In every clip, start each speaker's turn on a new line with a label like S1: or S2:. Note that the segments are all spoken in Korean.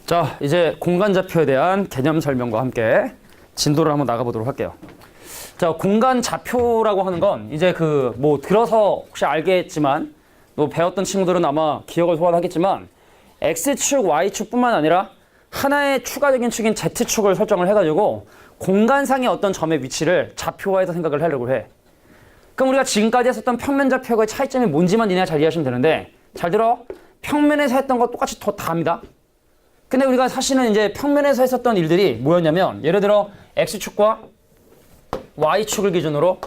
S1: 자, 이제 공간좌표에 대한 개념 설명과 함께 진도를 한번 나가보도록 할게요. 자, 공간좌표라고 하는 건 이제 들어서 혹시 알겠지만 배웠던 친구들은 아마 기억을 소환하겠지만 X축, Y축뿐만 아니라 하나의 추가적인 축인 Z축을 설정을 해가지고 공간상의 어떤 점의 위치를 좌표화해서 생각을 하려고 해. 그럼 우리가 지금까지 했었던 평면좌표의 차이점이 뭔지만 니네가 잘 이해하시면 되는데, 잘 들어. 평면에서 했던 거 똑같이 다 합니다. 근데 우리가 사실은 이제 평면에서 했었던 일들이 뭐였냐면, 예를 들어 X축과 Y축을 기준으로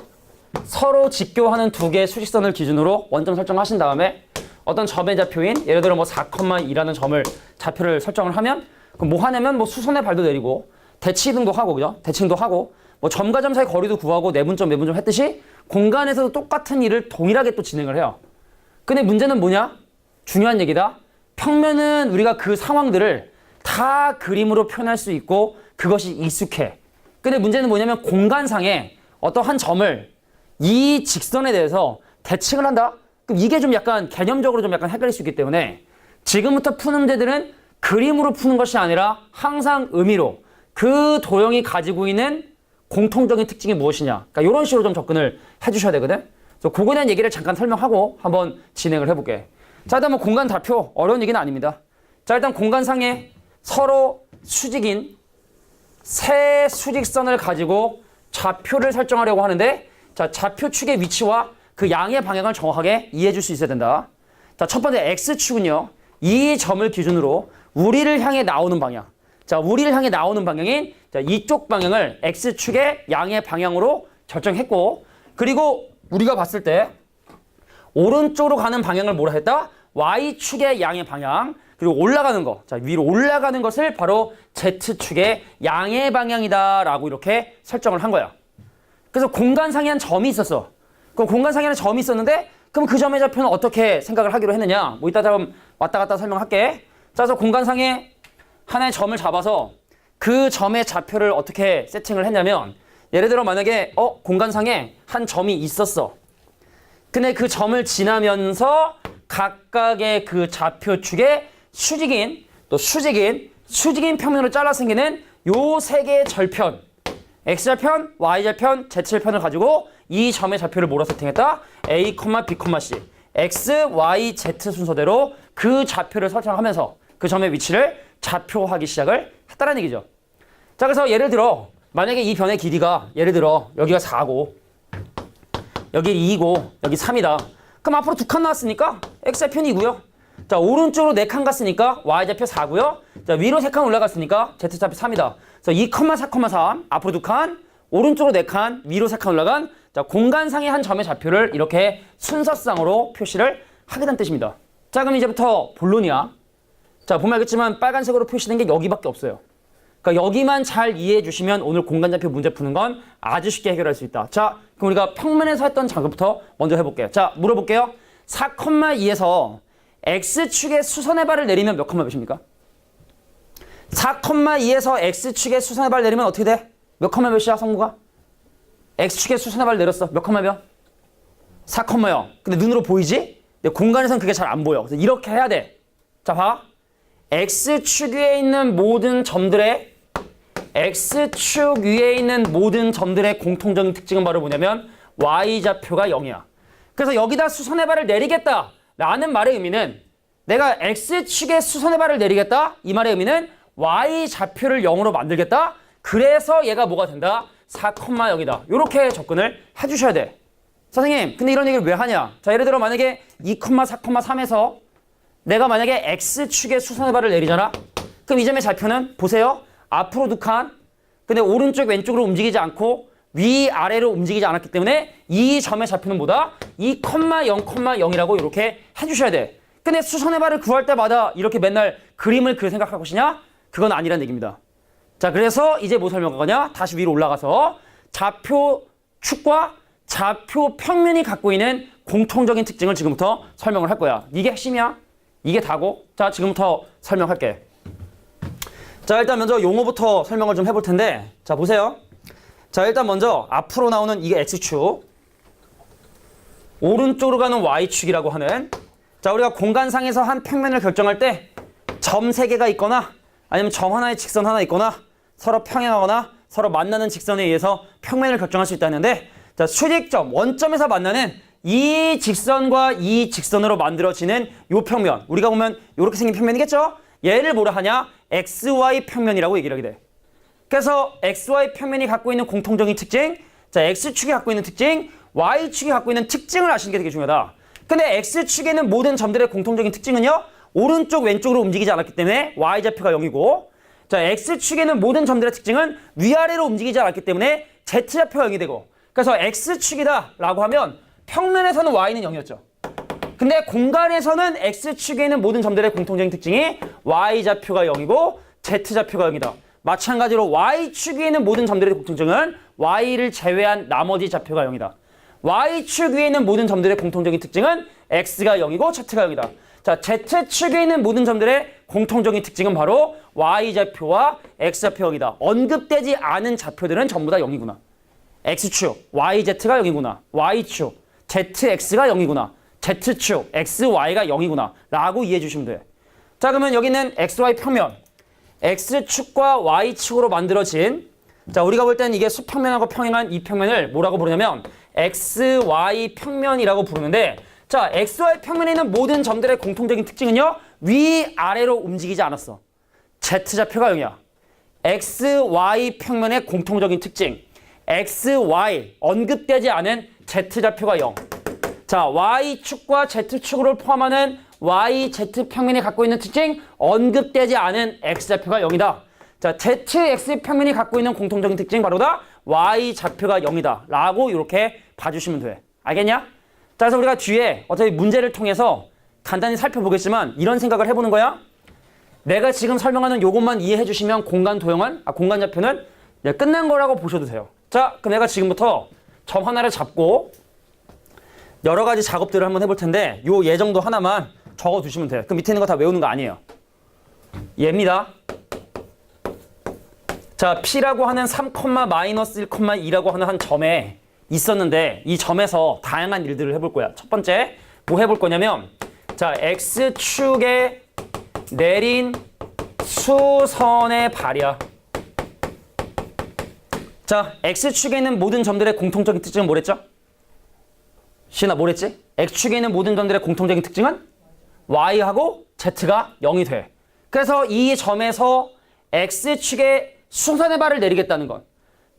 S1: 서로 직교하는 두 개의 수직선을 기준으로 원점 설정하신 다음에 어떤 점의 좌표인 예를 들어 4,2라는 점을 좌표를 설정을 하면, 그럼 뭐 하냐면 수선의 발도 내리고 대치이동도 하고, 그죠? 대칭도 하고 점과 점 사이 거리도 구하고 내분점 매분점 했듯이 공간에서도 똑같은 일을 동일하게 또 진행을 해요. 근데 문제는 뭐냐? 중요한 얘기다. 평면은 우리가 그 상황들을 다 그림으로 표현할 수 있고 그것이 익숙해. 근데 문제는 뭐냐면 공간상에 어떤 한 점을 이 직선에 대해서 대칭을 한다? 그럼 이게 좀 약간 개념적으로 좀 약간 헷갈릴 수 있기 때문에 지금부터 푸는 문제들은 그림으로 푸는 것이 아니라 항상 의미로 그 도형이 가지고 있는 공통적인 특징이 무엇이냐. 그러니까 이런 식으로 좀 접근을 해주셔야 되거든. 그래서 그거에 대한 얘기를 잠깐 설명하고 한번 진행을 해볼게. 자, 일단 공간 좌표 어려운 얘기는 아닙니다. 자, 일단 공간상에 서로 수직인 세 수직선을 가지고 좌표를 설정하려고 하는데, 자, 좌표축의 위치와 그 양의 방향을 정확하게 이해해 줄 수 있어야 된다. 자, 첫 번째 X축은요, 이 점을 기준으로 우리를 향해 나오는 방향. 자, 우리를 향해 나오는 방향인 이쪽 방향을 X축의 양의 방향으로 결정했고, 그리고 우리가 봤을 때 오른쪽으로 가는 방향을 뭐라 했다? Y축의 양의 방향. 그리고 올라가는 거, 자, 위로 올라가는 것을 바로 Z축의 양의 방향이다 라고 이렇게 설정을 한 거야. 그래서 공간상에 한 점이 있었어. 그럼 공간상에 한 점이 있었는데, 그럼 그 점의 좌표는 어떻게 생각을 하기로 했느냐? 이따 좀 왔다 갔다 설명할게. 자, 그래서 공간상에 하나의 점을 잡아서 그 점의 좌표를 어떻게 세팅을 했냐면, 예를 들어 만약에 공간상에 한 점이 있었어. 근데 그 점을 지나면서 각각의 그 좌표축의 수직인 평면으로 잘라 생기는 요 세 개의 절편, X절편, Y절편, Z절편을 가지고 이 점의 좌표를 뭐로 세팅했다? A, B, C X, Y, Z 순서대로 그 좌표를 설정하면서 그 점의 위치를 좌표하기 시작을 했다는 얘기죠. 자, 그래서 예를 들어 만약에 이 변의 길이가 예를 들어 여기가 4고 여기 2고 여기 3이다. 그럼 앞으로 2칸 나왔으니까 X좌표는 2고요. 자, 오른쪽으로 4칸 갔으니까 Y좌표 4고요. 자, 위로 3칸 올라갔으니까 Z좌표 3이다. 그래서 2,4,3 앞으로 2칸, 오른쪽으로 4칸, 위로 3칸 올라간 자, 공간상의 한 점의 좌표를 이렇게 순서상으로 표시를 하게 된 뜻입니다. 자, 그럼 이제부터 본론이야. 자, 보면 알겠지만 빨간색으로 표시된 게 여기밖에 없어요. 그러니까 여기만 잘 이해해 주시면 오늘 공간좌표 문제 푸는 건 아주 쉽게 해결할 수 있다. 자, 그럼 우리가 평면에서 했던 작업부터 먼저 해볼게요. 자, 물어볼게요. 4,2에서 X축의 수선의 발을 내리면 몇 컴마 몇입니까? 4,2에서 X축의 수선의 발을 내리면 어떻게 돼? 몇 컴마 몇이야, 성무가? X축의 수선의 발을 내렸어. 몇 컴마 몇? 4,0. 근데 눈으로 보이지? 근데 공간에서는 그게 잘 안 보여. 그래서 이렇게 해야 돼. 자, 봐. X축 위에 있는 모든 점들의 X축 위에 있는 모든 점들의 공통적인 특징은 바로 뭐냐면 Y좌표가 0이야. 그래서 여기다 수선의 발을 내리겠다 라는 말의 의미는 내가 X축의 수선의 발을 내리겠다 이 말의 의미는 Y좌표를 0으로 만들겠다. 그래서 얘가 뭐가 된다? 4,0이다. 이렇게 접근을 해주셔야 돼. 선생님, 근데 이런 얘기를 왜 하냐? 자, 예를 들어 만약에 2,4,3에서 내가 만약에 X축의 수선의 발을 내리잖아? 그럼 이 점의 좌표는 보세요. 앞으로 2칸. 근데 오른쪽 왼쪽으로 움직이지 않고 위아래로 움직이지 않았기 때문에 이 점의 좌표는 뭐다? 2,0,0이라고 이렇게 해주셔야 돼. 근데 수선의 발을 구할 때마다 이렇게 맨날 그림을 그릴 생각할 것이냐? 그건 아니란 얘기입니다. 자, 그래서 이제 뭐 설명할 거냐? 다시 위로 올라가서 좌표축과 좌표 평면이 갖고 있는 공통적인 특징을 지금부터 설명을 할 거야. 이게 핵심이야. 이게 다고. 자, 지금부터 설명할게. 자, 일단 먼저 용어부터 설명을 좀 해볼 텐데, 자, 보세요. 자, 일단 먼저 앞으로 나오는 이게 X축, 오른쪽으로 가는 Y축이라고 하는, 자, 우리가 공간상에서 한 평면을 결정할 때 점 3개가 있거나 아니면 점 하나에 직선 하나 있거나 서로 평행하거나 서로 만나는 직선에 의해서 평면을 결정할 수 있다는데 자, 수직점, 원점에서 만나는 이 직선과 이 직선으로 만들어지는 요 평면 우리가 보면 이렇게 생긴 평면이겠죠? 얘를 뭐라 하냐? XY 평면이라고 얘기를 하게 돼. 그래서 XY 평면이 갖고 있는 공통적인 특징 자, X축이 갖고 있는 특징 Y축이 갖고 있는 특징을 아시는 게 되게 중요하다. 근데 X축에 있는 모든 점들의 공통적인 특징은요. 오른쪽 왼쪽으로 움직이지 않았기 때문에 Y좌표가 0이고 자, X축에 있는 모든 점들의 특징은 위아래로 움직이지 않았기 때문에 Z좌표가 0이 되고 그래서 X축이다 라고 하면 평면에서는 Y는 0이었죠. 근데 공간에서는 X축에 있는 모든 점들의 공통적인 특징이 Y좌표가 0이고 Z좌표가 0이다. 마찬가지로 Y축 위에 있는 모든 점들의 공통점은 Y를 제외한 나머지 좌표가 0이다. Y축 위에 있는 모든 점들의 공통적인 특징은 X가 0이고 Z가 0이다. 자, Z축 위에 있는 모든 점들의 공통적인 특징은 바로 Y좌표와 X좌표 0이다. 언급되지 않은 좌표들은 전부 다 0이구나. X축, YZ가 0이구나. Y축, ZX가 0이구나. Z축, XY가 0이구나. 라고 이해해 주시면 돼요. 자, 그러면 여기 있는 XY 평면. X축과 Y축으로 만들어진 자, 우리가 볼 때는 이게 수평면하고 평행한 이 평면을 뭐라고 부르냐면 XY 평면이라고 부르는데 자, XY 평면에 있는 모든 점들의 공통적인 특징은요. 위아래로 움직이지 않았어. Z좌표가 0이야. XY 평면의 공통적인 특징 XY 언급되지 않은 Z좌표가 0. 자, Y축과 Z축을 포함하는 YZ 평면이 갖고 있는 특징 언급되지 않은 X좌표가 0이다. 자, ZX 평면이 갖고 있는 공통적인 특징 바로다 Y좌표가 0이다 라고 이렇게 봐주시면 돼. 알겠냐? 자, 그래서 우리가 뒤에 어차피 문제를 통해서 간단히 살펴보겠지만 이런 생각을 해보는 거야. 내가 지금 설명하는 요것만 이해해 주시면 공간 도형은 공간좌표는 끝난 거라고 보셔도 돼요. 자, 그럼 내가 지금부터 점 하나를 잡고 여러 가지 작업들을 한번 해볼 텐데 요 예정도 하나만 적어두시면 돼요. 그 밑에 있는 거 다 외우는 거 아니에요. 얘입니다. 자, P라고 하는 3,-1,2라고 하는 한 점에 있었는데 이 점에서 다양한 일들을 해볼 거야. 첫 번째 뭐 해볼 거냐면 자, X축에 내린 수선의 발이야. 자, X축에 있는 모든 점들의 공통적인 특징은 뭐랬죠? 시은아 뭐랬지? X축에 있는 모든 점들의 공통적인 특징은 Y하고 Z가 0이 돼. 그래서 이 점에서 X축에 수선의 발을 내리겠다는 건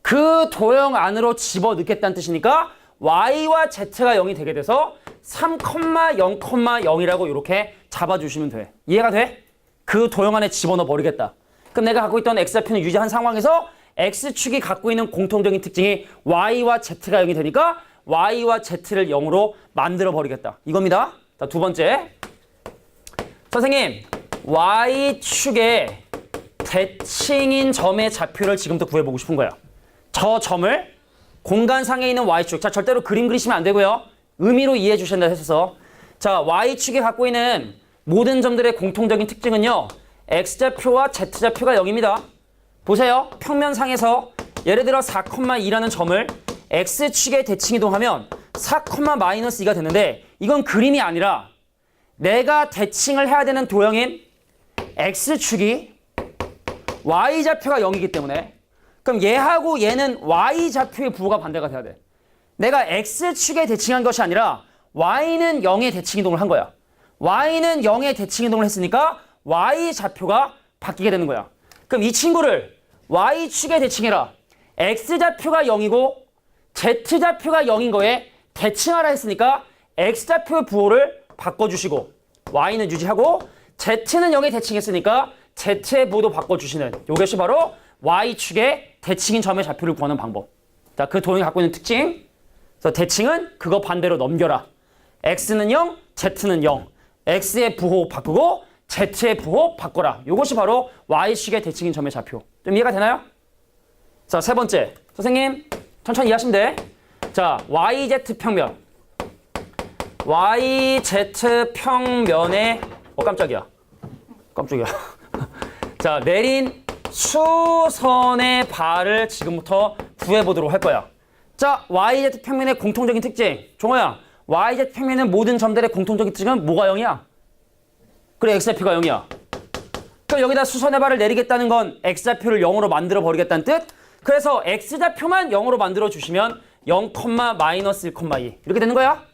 S1: 그 도형 안으로 집어넣겠다는 뜻이니까 Y와 Z가 0이 되게 돼서 3,0,0이라고 이렇게 잡아주시면 돼. 이해가 돼? 그 도형 안에 집어넣어 버리겠다. 그럼 내가 갖고 있던 X좌표는 유지한 상황에서 X축이 갖고 있는 공통적인 특징이 Y와 Z가 0이 되니까 Y와 Z를 0으로 만들어 버리겠다. 이겁니다. 자, 두 번째. 선생님, Y축에 대칭인 점의 좌표를 지금부터 구해보고 싶은 거야. 저 점을 공간상에 있는 Y축. 자, 절대로 그림 그리시면 안 되고요. 의미로 이해해 주신다 했어서. 자, Y축이 갖고 있는 모든 점들의 공통적인 특징은요. X좌표와 Z좌표가 0입니다. 보세요. 평면상에서 예를 들어 4,2라는 점을 X축에 대칭 이동하면 4,-2가 되는데 이건 그림이 아니라 내가 대칭을 해야 되는 도형인 X축이 Y좌표가 0이기 때문에 그럼 얘하고 얘는 Y좌표의 부호가 반대가 돼야 돼. 내가 X축에 대칭한 것이 아니라 Y는 0에 대칭 이동을 한 거야. Y는 0에 대칭 이동을 했으니까 Y좌표가 바뀌게 되는 거야. 그럼 이 친구를 Y축에 대칭해라. X좌표가 0이고 Z좌표가 0인 거에 대칭하라 했으니까 X좌표의 부호를 바꿔주시고 Y는 유지하고 Z는 0에 대칭했으니까 Z의 부호도 바꿔주시는 이것이 바로 Y축의 대칭인 점의 좌표를 구하는 방법. 자, 그 도형이 갖고 있는 특징. 그래서 대칭은 그거 반대로 넘겨라. X는 0, Z는 0. X의 부호 바꾸고 Z의 부호 바꿔라. 이것이 바로 Y축의 대칭인 점의 좌표. 좀 이해가 되나요? 자, 세 번째. 선생님, 천천히 이해하시면 돼. 자, YZ 평면. YZ 평면에 깜짝이야. 자, 내린 수선의 발을 지금부터 구해보도록 할 거야. 자, YZ 평면의 공통적인 특징. 종호야, YZ 평면의 모든 점들의 공통적인 특징은 뭐가 0이야? 그래, X좌표가 0이야. 그럼 여기다 수선의 발을 내리겠다는 건 x좌표를 0으로 만들어 버리겠다는 뜻. 그래서 x좌표만 0으로 만들어 주시면 0, 마이너스 1,2 이렇게 되는 거야.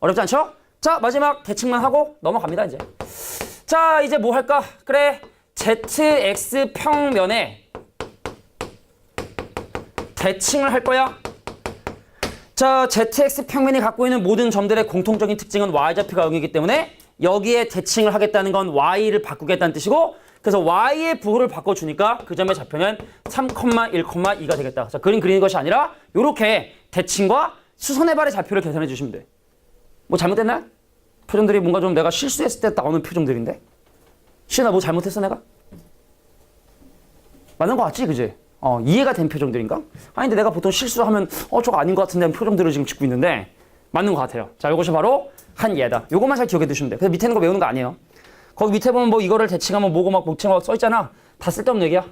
S1: 어렵지 않죠? 자, 마지막 대칭만 하고 넘어갑니다, 이제. 자, 이제 뭐 할까? 그래, zx 평면에 대칭을 할 거야. 자, zx 평면이 갖고 있는 모든 점들의 공통적인 특징은 y좌표가 0이기 때문에 여기에 대칭을 하겠다는 건 y를 바꾸겠다는 뜻이고, 그래서 y의 부호를 바꿔주니까 그 점의 좌표는 3,1,2가 되겠다. 자, 그림 그리는 것이 아니라 이렇게 대칭과 수선의 발의 좌표를 계산해 주시면 돼. 뭐 잘못됐나? 표정들이 뭔가 좀 내가 실수했을 때 나오는 표정들인데? 시은아 뭐 잘못했어 내가? 맞는 거 같지, 그지? 이해가 된 표정들인가? 아닌데 내가 보통 실수하면 저거 아닌 것 같은데 표정들을 지금 짓고 있는데 맞는 것 같아요. 자, 이것이 바로 한 예다. 요것만 잘 기억해 두시면 돼. 그래서 밑에 있는 거 외우는 거 아니에요. 거기 밑에 보면 뭐 이거를 대칭하면 뭐고 막 목칭하고 써있잖아. 다 쓸데없는 얘기야.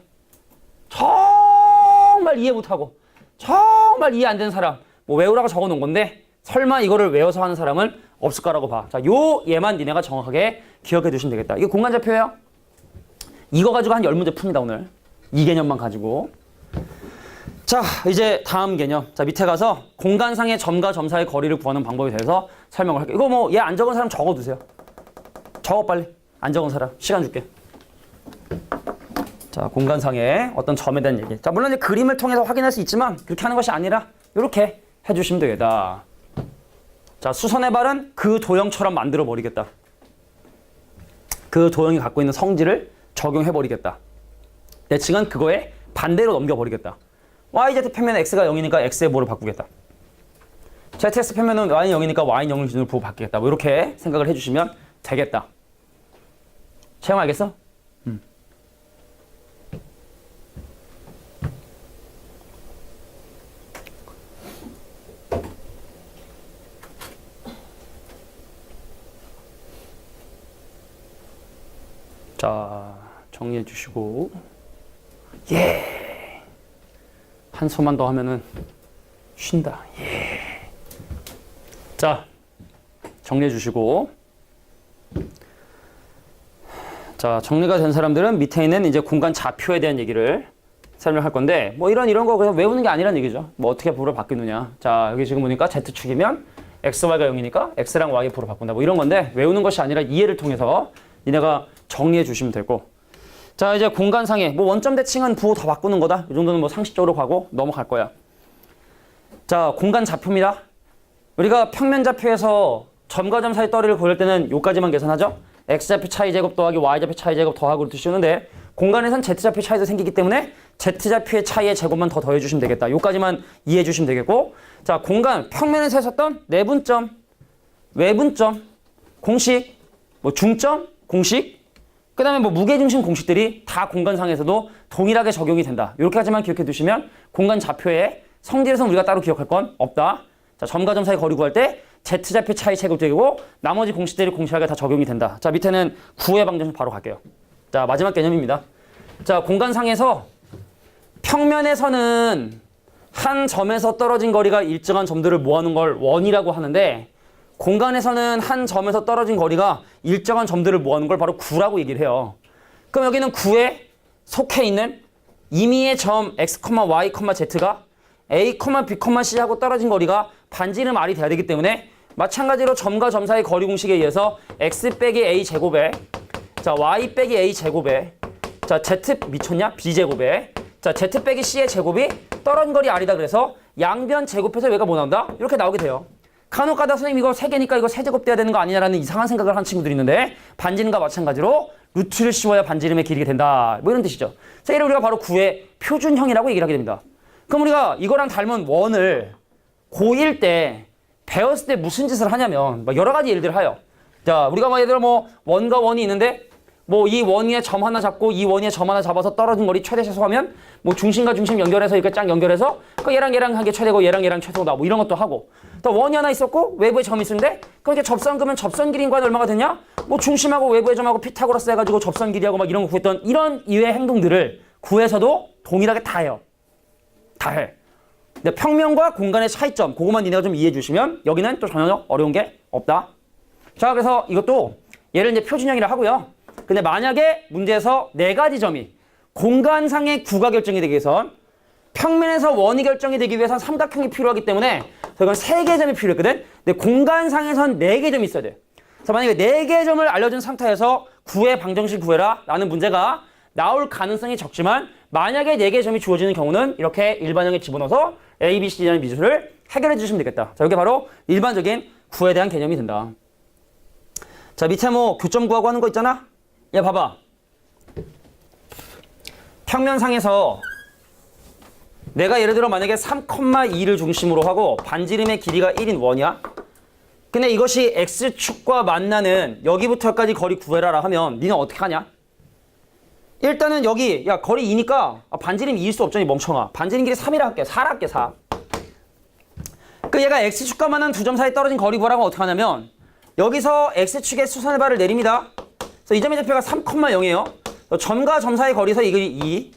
S1: 정말 이해 못하고 정말 이해 안 되는 사람 뭐 외우라고 적어놓은 건데 설마 이거를 외워서 하는 사람은 없을 거라고 봐. 자, 요 얘만 니네가 정확하게 기억해 두시면 되겠다. 이게 공간좌표예요. 이거 가지고 한 10문제 풉니다, 오늘. 이 개념만 가지고. 자, 이제 다음 개념. 자, 밑에 가서 공간상의 점과 점 사이의 거리를 구하는 방법에 대해서 설명을 할게요. 이거 뭐 얘 안 적은 사람 적어두세요. 적어 빨리. 안 적은 사람. 시간 줄게. 자, 공간상의 어떤 점에 대한 얘기. 자, 물론 이제 그림을 통해서 확인할 수 있지만 그렇게 하는 것이 아니라 이렇게 해주시면 되겠다. 자, 수선의 발은 그 도형처럼 만들어 버리겠다. 그 도형이 갖고 있는 성질을 적용해 버리겠다. 대칭은 그거에 반대로 넘겨버리겠다. YZ 평면에 X가 0이니까 X의 뭐를 바꾸겠다. ZX 평면은 Y는 0이니까 Y는 0을 기준으로 부호 바뀌겠다. 뭐 이렇게 생각을 해주시면 되겠다. 채영 알겠어? 자, 정리해 주시고. 예. 한 소만 더 하면은 쉰다. 예. 자, 정리해 주시고. 자, 정리가 된 사람들은 밑에 있는 이제 공간 좌표에 대한 얘기를 설명할 건데, 뭐 이런 거 그냥 외우는 게 아니란 얘기죠. 뭐 어떻게 부호를 바뀌느냐. 자, 여기 지금 보니까 Z축이면 X, Y가 0이니까 X랑 Y의 부호를 바꾼다. 뭐 이런 건데, 외우는 것이 아니라 이해를 통해서 니네가 정리해 주시면 되고. 자, 이제 공간상에 뭐 원점 대칭은 부호 더 바꾸는 거다. 이 정도는 뭐 상식적으로 가고 넘어갈 거야. 자, 공간 좌표입니다. 우리가 평면 좌표에서 점과 점 사이 떨이를 구할 때는 요까지만 계산하죠. X좌표 차이 제곱 더하기 Y좌표 차이 제곱 더하고 이렇게 씌우는데 공간에선 Z좌표 차이도 생기기 때문에 Z좌표의 차이의 제곱만 더 더해주시면 되겠다. 요까지만 이해해 주시면 되겠고. 자, 공간 평면에서 했었던 내분점, 외분점, 공식, 뭐 중점, 공식, 그 다음에 뭐 무게중심 공식들이 다 공간상에서도 동일하게 적용이 된다. 이렇게까지만 기억해 두시면 공간 좌표의 성질에서는 우리가 따로 기억할 건 없다. 자, 점과 점 사이 거리 구할 때 Z좌표 차이 제곱되고 나머지 공식들이 공식하게 다 적용이 된다. 자, 밑에는 구의 방정식 바로 갈게요. 자, 마지막 개념입니다. 자, 공간상에서 평면에서는 한 점에서 떨어진 거리가 일정한 점들을 모아놓은 걸 원이라고 하는데 공간에서는 한 점에서 떨어진 거리가 일정한 점들을 모아놓은 걸 바로 구라고 얘기를 해요. 그럼 여기는 구에 속해 있는 임의의 점 x, y, z가 a, b, c하고 떨어진 거리가 반지름 r이 돼야 되기 때문에 마찬가지로 점과 점 사이 거리 공식에 의해서 x 빼기 a 제곱에 자 y 빼기 a 제곱에 자 z 미쳤냐? b 제곱에 자 z 빼기 c의 제곱이 떨어진 거리 r이다. 그래서 양변 제곱해서 얘가 뭐 나온다? 이렇게 나오게 돼요. 간혹 가다 선생님 이거 3개니까 이거 3제곱 돼야 되는 거 아니냐라는 이상한 생각을 하는 친구들이 있는데 반지름과 마찬가지로 루트를 씌워야 반지름의 길이가 된다. 뭐 이런 뜻이죠. 그래서 이를 우리가 바로 구의 표준형이라고 얘기를 하게 됩니다. 그럼 우리가 이거랑 닮은 원을 고1 때 배웠을 때 무슨 짓을 하냐면 뭐 여러 가지 예를 들어 해요. 자, 우리가 뭐 예를 들어 뭐 원과 원이 있는데 뭐 이 원 위에 점 하나 잡고 이 원 위에 점 하나 잡아서 떨어진 거리 최대 최소하면 뭐 중심과 중심 연결해서 이렇게 쫙 연결해서 그 얘랑 한 개 최대고 얘랑 최소다 뭐 이런 것도 하고 또 원이 하나 있었고 외부에 점이 있었는데 그럼 이렇게 접선 그러면 접선 길이인과는 얼마가 되냐? 뭐 중심하고 외부의 점하고 피타고라스 해가지고 접선 길이하고 막 이런 거 구했던 이런 이외의 행동들을 구에서도 동일하게 다 해요. 다 해. 근데 평면과 공간의 차이점 그것만 니네가 좀 이해해 주시면 여기는 또 전혀 어려운 게 없다. 자, 그래서 이것도 얘를 이제 표준형이라 하고요. 근데 만약에 문제에서 네 가지 점이 공간상의 구가 결정이 되기 위해선 평면에서 원이 결정이 되기 위해선 삼각형이 필요하기 때문에 이건 세 개의 점이 필요했거든. 근데 공간상에선 네 개의 점이 있어야 돼. 그래서 만약에 네 개의 점을 알려준 상태에서 구의 방정식 구해라 라는 문제가 나올 가능성이 적지만 만약에 네 개의 점이 주어지는 경우는 이렇게 일반형에 집어넣어서 A, B, C라는 미수를 해결해 주시면 되겠다. 자, 이게 바로 일반적인 구에 대한 개념이 된다. 자, 밑에 뭐 교점 구하고 하는 거 있잖아? 얘 봐봐. 평면상에서 내가 예를 들어 만약에 3,2를 중심으로 하고 반지름의 길이가 1인 원이야. 근데 이것이 X축과 만나는 여기부터까지 거리 구해라라 하면 니는 어떻게 하냐? 일단은 여기 야 거리 2니까 반지름이 2일 수 없잖니 멍청아. 반지름 길이 3이라 할게. 4라 할게. 4. 그 얘가 X축과 만난 두 점 사이 떨어진 거리 구하라고 어떻게 하냐면 여기서 X축의 수선의 발을 내립니다. 그래서 이 점의 좌표가 3,0이에요. 점과 점 사이 거리에서 이 길이 2.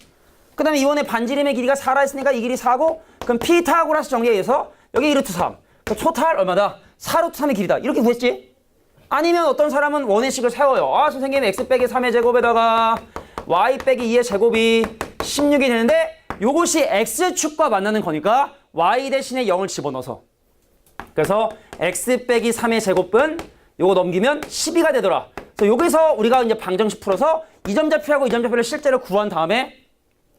S1: 그 다음에 이번에 반지름의 길이가 4라 했으니까 이 길이 4고 그럼 피타고라스 정리에 의해서 여기 1루트 3. 그 토탈 얼마다? 4루트 3의 길이다. 이렇게 구했지? 아니면 어떤 사람은 원의 식을 세워요. 아 선생님 x 빼기 3의 제곱에다가 y 빼기 2의 제곱이 16이 되는데 요것이 x축과 만나는 거니까 y 대신에 0을 집어넣어서 그래서 x 빼기 3의 제곱은 요거 넘기면 12가 되더라. 그래서 여기서 우리가 이제 방정식 풀어서 이 점 좌표하고 이 점 좌표를 실제로 구한 다음에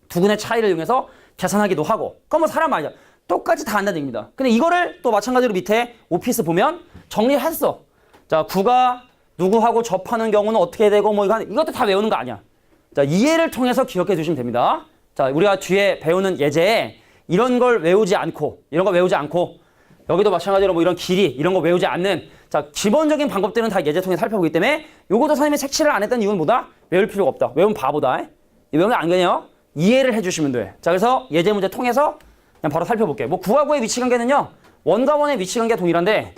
S1: 두 근의 차이를 이용해서 계산하기도 하고. 그건 뭐 사람 말이야. 똑같이 다 한다는 얘기입니다. 근데 이거를 또 마찬가지로 밑에 오피스 보면 정리를 했어. 자, 구가 누구하고 접하는 경우는 어떻게 되고 뭐 이것도 다 외우는 거 아니야. 자, 이해를 통해서 기억해 주시면 됩니다. 자, 우리가 뒤에 배우는 예제에 이런 걸 외우지 않고 이런 거 외우지 않고 여기도 마찬가지로 뭐 이런 길이 이런 거 외우지 않는 자, 기본적인 방법들은 다 예제 통해 살펴보기 때문에 요것도 선생님이 색칠을 안 했다는 이유는 뭐다? 외울 필요가 없다. 외우면 바보다. 외우면 안 되냐? 이해를 해주시면 돼. 자, 그래서 예제 문제 통해서 그냥 바로 살펴볼게. 뭐 구와 구의 위치 관계는요. 원과 원의 위치 관계가 동일한데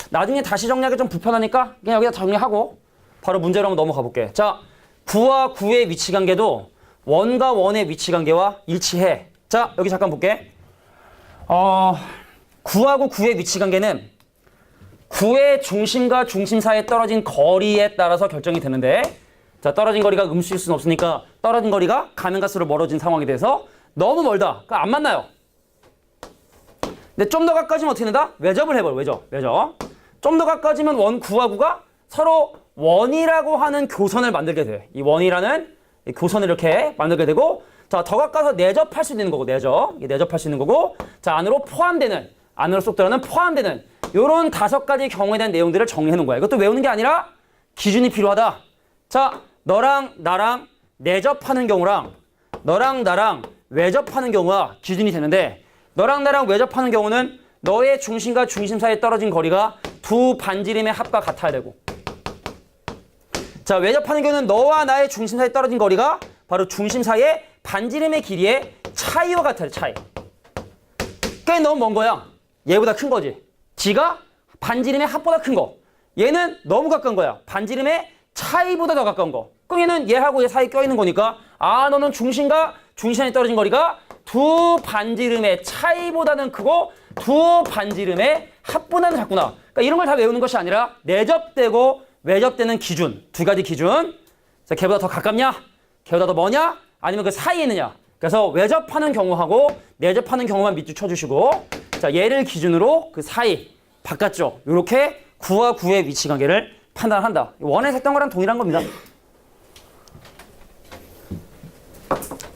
S1: 나중에 다시 정리하기 좀 불편하니까 그냥 여기다 정리하고 바로 문제로 한번 넘어가 볼게. 자, 구와 구의 위치 관계도 원과 원의 위치 관계와 일치해. 자, 여기 잠깐 볼게. 구하고 구의 위치 관계는 구의 중심과 중심 사이에 떨어진 거리에 따라서 결정이 되는데 자, 떨어진 거리가 음수일 수는 없으니까 떨어진 거리가 가면 갈수록 멀어진 상황에 대해서 너무 멀다. 그러니까 안 만나요. 근데 좀 더 가까워지면 어떻게 된다? 외접을 해버려. 외접. 좀 더 가까워지면 원 구와 구가 서로 원이라고 하는 교선을 만들게 돼. 이 원이라는 이 교선을 이렇게 만들게 되고 자, 더 가까워서 내접할 수 있는 거고 내접할 수 있는 거고 자, 안으로 포함되는 안으로 쏙 들어가는 포함되는 요런 5가지 경우에 대한 내용들을 정리해 놓은 거야. 이것도 외우는 게 아니라 기준이 필요하다. 자, 너랑 나랑 내접하는 경우랑 너랑 나랑 외접하는 경우가 기준이 되는데 너랑 나랑 외접하는 경우는 너의 중심과 중심 사이에 떨어진 거리가 두 반지름의 합과 같아야 되고 자, 외접하는 경우는 너와 나의 중심 사이에 떨어진 거리가 바로 중심 사이의 반지름의 길이의 차이와 같아야 돼. 차이. 꽤 너무 먼 거야. 얘보다 큰 거지. G가 반지름의 합보다 큰 거. 얘는 너무 가까운 거야. 반지름의 차이보다 더 가까운 거. 그럼 얘는 얘하고 얘 사이에 껴있는 거니까 아, 너는 중심과 중심 사이에 떨어진 거리가 두 반지름의 차이보다는 크고 두 반지름의 합보다는 작구나. 그러니까 이런 걸 다 외우는 것이 아니라 내접되고 외접되는 기준, 두 가지 기준. 자, 걔보다 더 가깝냐? 걔보다 더 머냐? 아니면 그 사이에 있느냐? 그래서 외접하는 경우하고 내접하는 경우만 밑줄 쳐주시고 자, 얘를 기준으로 그 사이, 바깥쪽 이렇게 구와 구의 위치 관계를 판단한다. 원에서 했던 거랑 동일한 겁니다.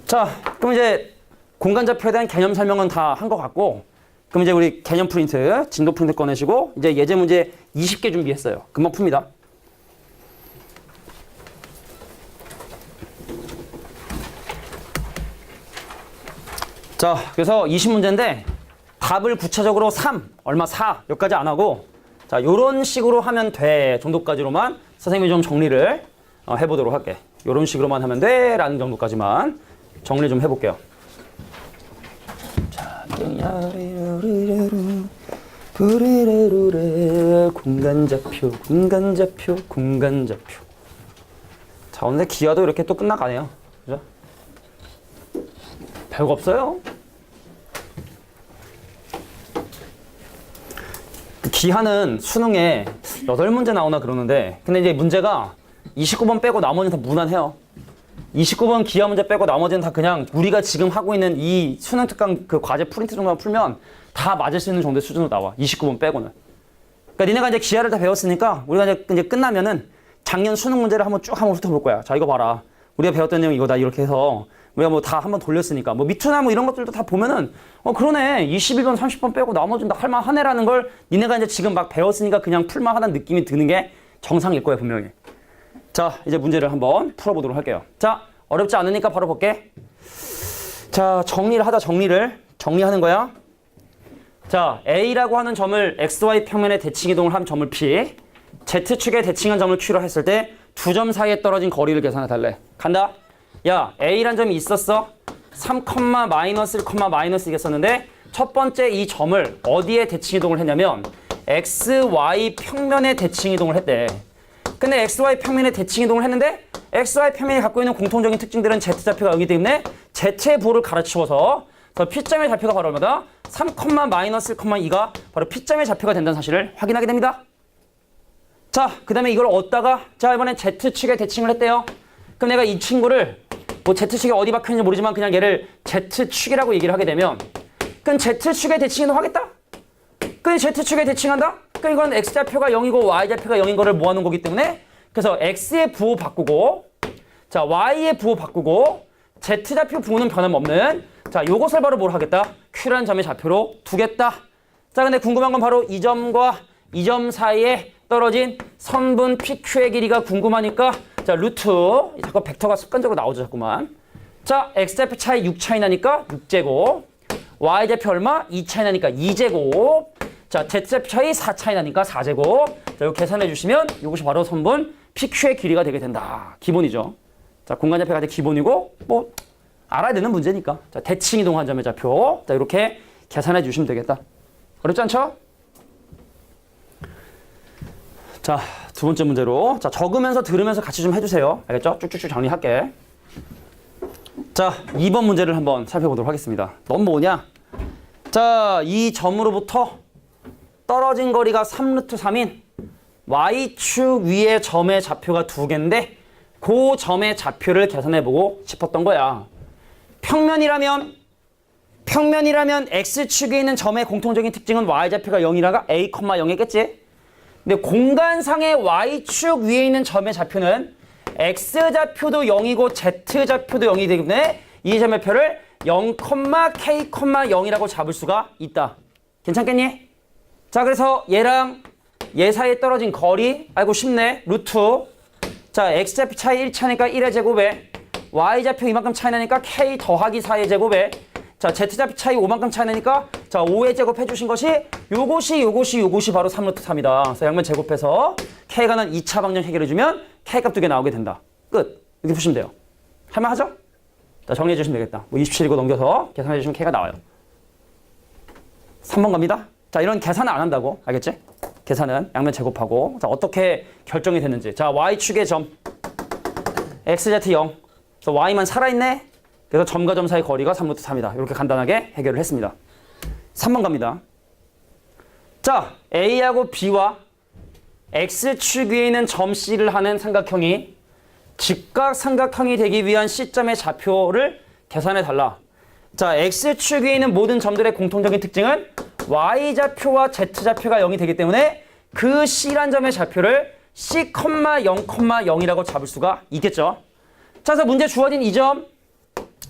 S1: 자, 그럼 이제 공간좌표에 대한 개념 설명은 다 한 것 같고 그럼 이제 우리 개념 프린트, 진도 프린트 꺼내시고 이제 예제 문제 20개 준비했어요. 금방 풉니다. 자, 그래서 20문제인데 답을 구체적으로 3, 얼마 4 여기까지 안 하고 자, 요런 식으로 하면 돼 정도까지로만 선생님이 좀 정리를 해보도록 할게. 요런 식으로만 하면 돼 라는 정도까지만 정리 좀 해볼게요. 자, 공간좌표. 자, 오늘 기하도 이렇게 또 끝나가네요. 그죠? 별거 없어요. 기하는 수능에 8문제 나오나 그러는데 근데 이제 문제가 29번 빼고 나머지는 다 무난해요. 29번 기하 문제 빼고 나머지는 다 그냥 우리가 지금 하고 있는 이 수능 특강 그 과제 프린트 정도만 풀면 다 맞을 수 있는 정도의 수준으로 나와. 29번 빼고는. 그러니까 니네가 이제 기하를 다 배웠으니까 우리가 이제 끝나면은 작년 수능 문제를 한번 쭉 한번 훑어볼 거야. 자, 이거 봐라. 우리가 배웠던 내용 이거다. 이렇게 해서 우리가 뭐 다 한번 돌렸으니까 뭐 미투나 뭐 이런 것들도 다 보면은 그러네. 21번 30번 빼고 나머지는 다 할만하네라는 걸 니네가 이제 지금 막 배웠으니까 그냥 풀만하다는 느낌이 드는 게 정상일 거야, 분명히. 자, 이제 문제를 한번 풀어보도록 할게요. 자, 어렵지 않으니까 바로 볼게. 자, 정리하는 거야. 자, A라고 하는 점을 XY 평면에 대칭이동을 한 점을 P, Z축에 대칭한 점을 Q로 했을 때 두 점 사이에 떨어진 거리를 계산해 달래. 간다. 야, A란 점이 있었어. 3, 마이너스 1, 마이너스 이겠었는데 첫 번째 이 점을 어디에 대칭이동을 했냐면 XY 평면에 대칭이동을 했대. 근데 XY 평면에 대칭이동을 했는데 XY 평면이 갖고 있는 공통적인 특징들은 Z좌표가 0이기 때문에 Z의 부호를 갈아치워서 P점의 좌표가 바로 얼마다? 3, 마이너스 1, 2가 바로 P점의 좌표가 된다는 사실을 확인하게 됩니다. 자, 그 다음에 이걸 얻다가 자, 이번엔 Z축에 대칭을 했대요. 그럼 내가 이 친구를 뭐 Z축이 어디 박혀있는지 모르지만 그냥 얘를 Z축이라고 얘기를 하게 되면 그럼 Z축에 대칭이동 하겠다? 그럼 Z축에 대칭한다? 그럼 이건 X좌표가 0이고 Y좌표가 0인 거를 모아놓은 거기 때문에 그래서 X의 부호 바꾸고 자, Y의 부호 바꾸고 Z좌표 부호는 변함없는 자, 요것을 바로 뭘 하겠다? Q라는 점의 좌표로 두겠다. 자, 근데 궁금한 건 바로 이 점과 이 점 사이에 떨어진 선분 PQ의 길이가 궁금하니까 자, 루트 자꾸 벡터가 습관적으로 나오죠, 자꾸만. 자, X좌표 차이 6 차이 나니까 6제곱 Y좌표 얼마? 2 차이 나니까 2제곱 자, Z좌표 차이 4 차이 나니까 4제곱 자, 이거 계산해 주시면 이것이 바로 선분 PQ의 길이가 되게 된다. 기본이죠. 자, 공간좌표가 이제 기본이고 뭐 알아야 되는 문제니까. 자, 대칭이동한 점의 좌표. 자, 이렇게 계산해 주시면 되겠다. 어렵지 않죠? 자, 두 번째 문제로. 자, 적으면서 들으면서 같이 좀 해주세요. 알겠죠? 쭉쭉쭉 정리할게. 자, 2번 문제를 한번 살펴보도록 하겠습니다. 넌 뭐냐? 자, 이 점으로부터 떨어진 거리가 3루트 3인 Y축 위에 점의 좌표가 2개인데 그 점의 좌표를 계산해보고 싶었던 거야. 평면이라면 X축에 있는 점의 공통적인 특징은 Y좌표가 0이라가 A, 0이겠지? 근데 공간상의 Y축 위에 있는 점의 좌표는 X좌표도 0이고 Z좌표도 0이기 때문에 이 점의 표를 0, K, 0이라고 잡을 수가 있다. 괜찮겠니? 자, 그래서 얘랑 얘 사이에 떨어진 거리 알고 쉽네. 루트 자, X좌표 차이 1 차니까 1의 제곱에 Y좌표 이만큼 차이 나니까 K 더하기 4의 제곱에 자, Z좌표 차이 5만큼 차이 나니까 자, 5의 제곱 해주신 것이 요것이 바로 3루트 3이다. 그래서 양면 제곱해서 K가 난 2차 방정 해결해주면 K 값 2개 나오게 된다. 끝. 이렇게 푸시면 돼요. 할만하죠? 자, 정리해주시면 되겠다. 뭐 27이고 넘겨서 계산해주시면 K가 나와요. 3번 갑니다. 자, 이런 계산은 안 한다고. 알겠지? 계산은 양면 제곱하고 자, 어떻게 결정이 됐는지. 자, Y축의 점 XZ 0. 그래서 Y만 살아있네. 그래서 점과 점 사이 거리가 3루트 3이다. 이렇게 간단하게 해결을 했습니다. 3번 갑니다. 자, A하고 B와 X축 위에 있는 점 C를 하는 삼각형이 직각삼각형이 되기 위한 C점의 좌표를 계산해 달라. 자, X축 위에 있는 모든 점들의 공통적인 특징은 Y좌표와 Z좌표가 0이 되기 때문에 그 C란 점의 좌표를 C, 0, 0이라고 잡을 수가 있겠죠. 자, 그래서 문제 주어진 이 점,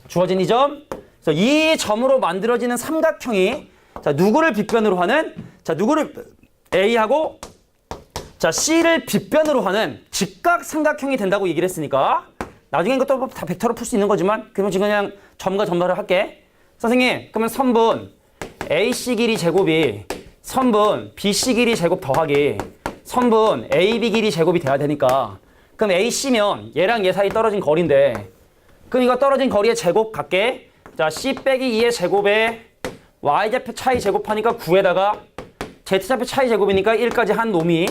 S1: 그래서 이 점으로 만들어지는 삼각형이 자, 누구를 빗변으로 하는 자, 누구를 A하고 자, C를 빗변으로 하는 직각삼각형이 된다고 얘기를 했으니까 나중에 이것도 다 벡터로 풀 수 있는 거지만 그러면 지금 그냥 점과 점화를 할게. 선생님, 그러면 선분 AC 길이 제곱이 선분 BC 길이 제곱 더하기 선분 AB 길이 제곱이 돼야 되니까 그럼 AC면 얘랑 얘 사이 떨어진 거리인데 그럼 이거 떨어진 거리의 제곱 갖게 자, C 빼기 2의 제곱에 Y좌표 차이 제곱하니까 9에다가 Z좌표 차이 제곱이니까 1까지 한 놈이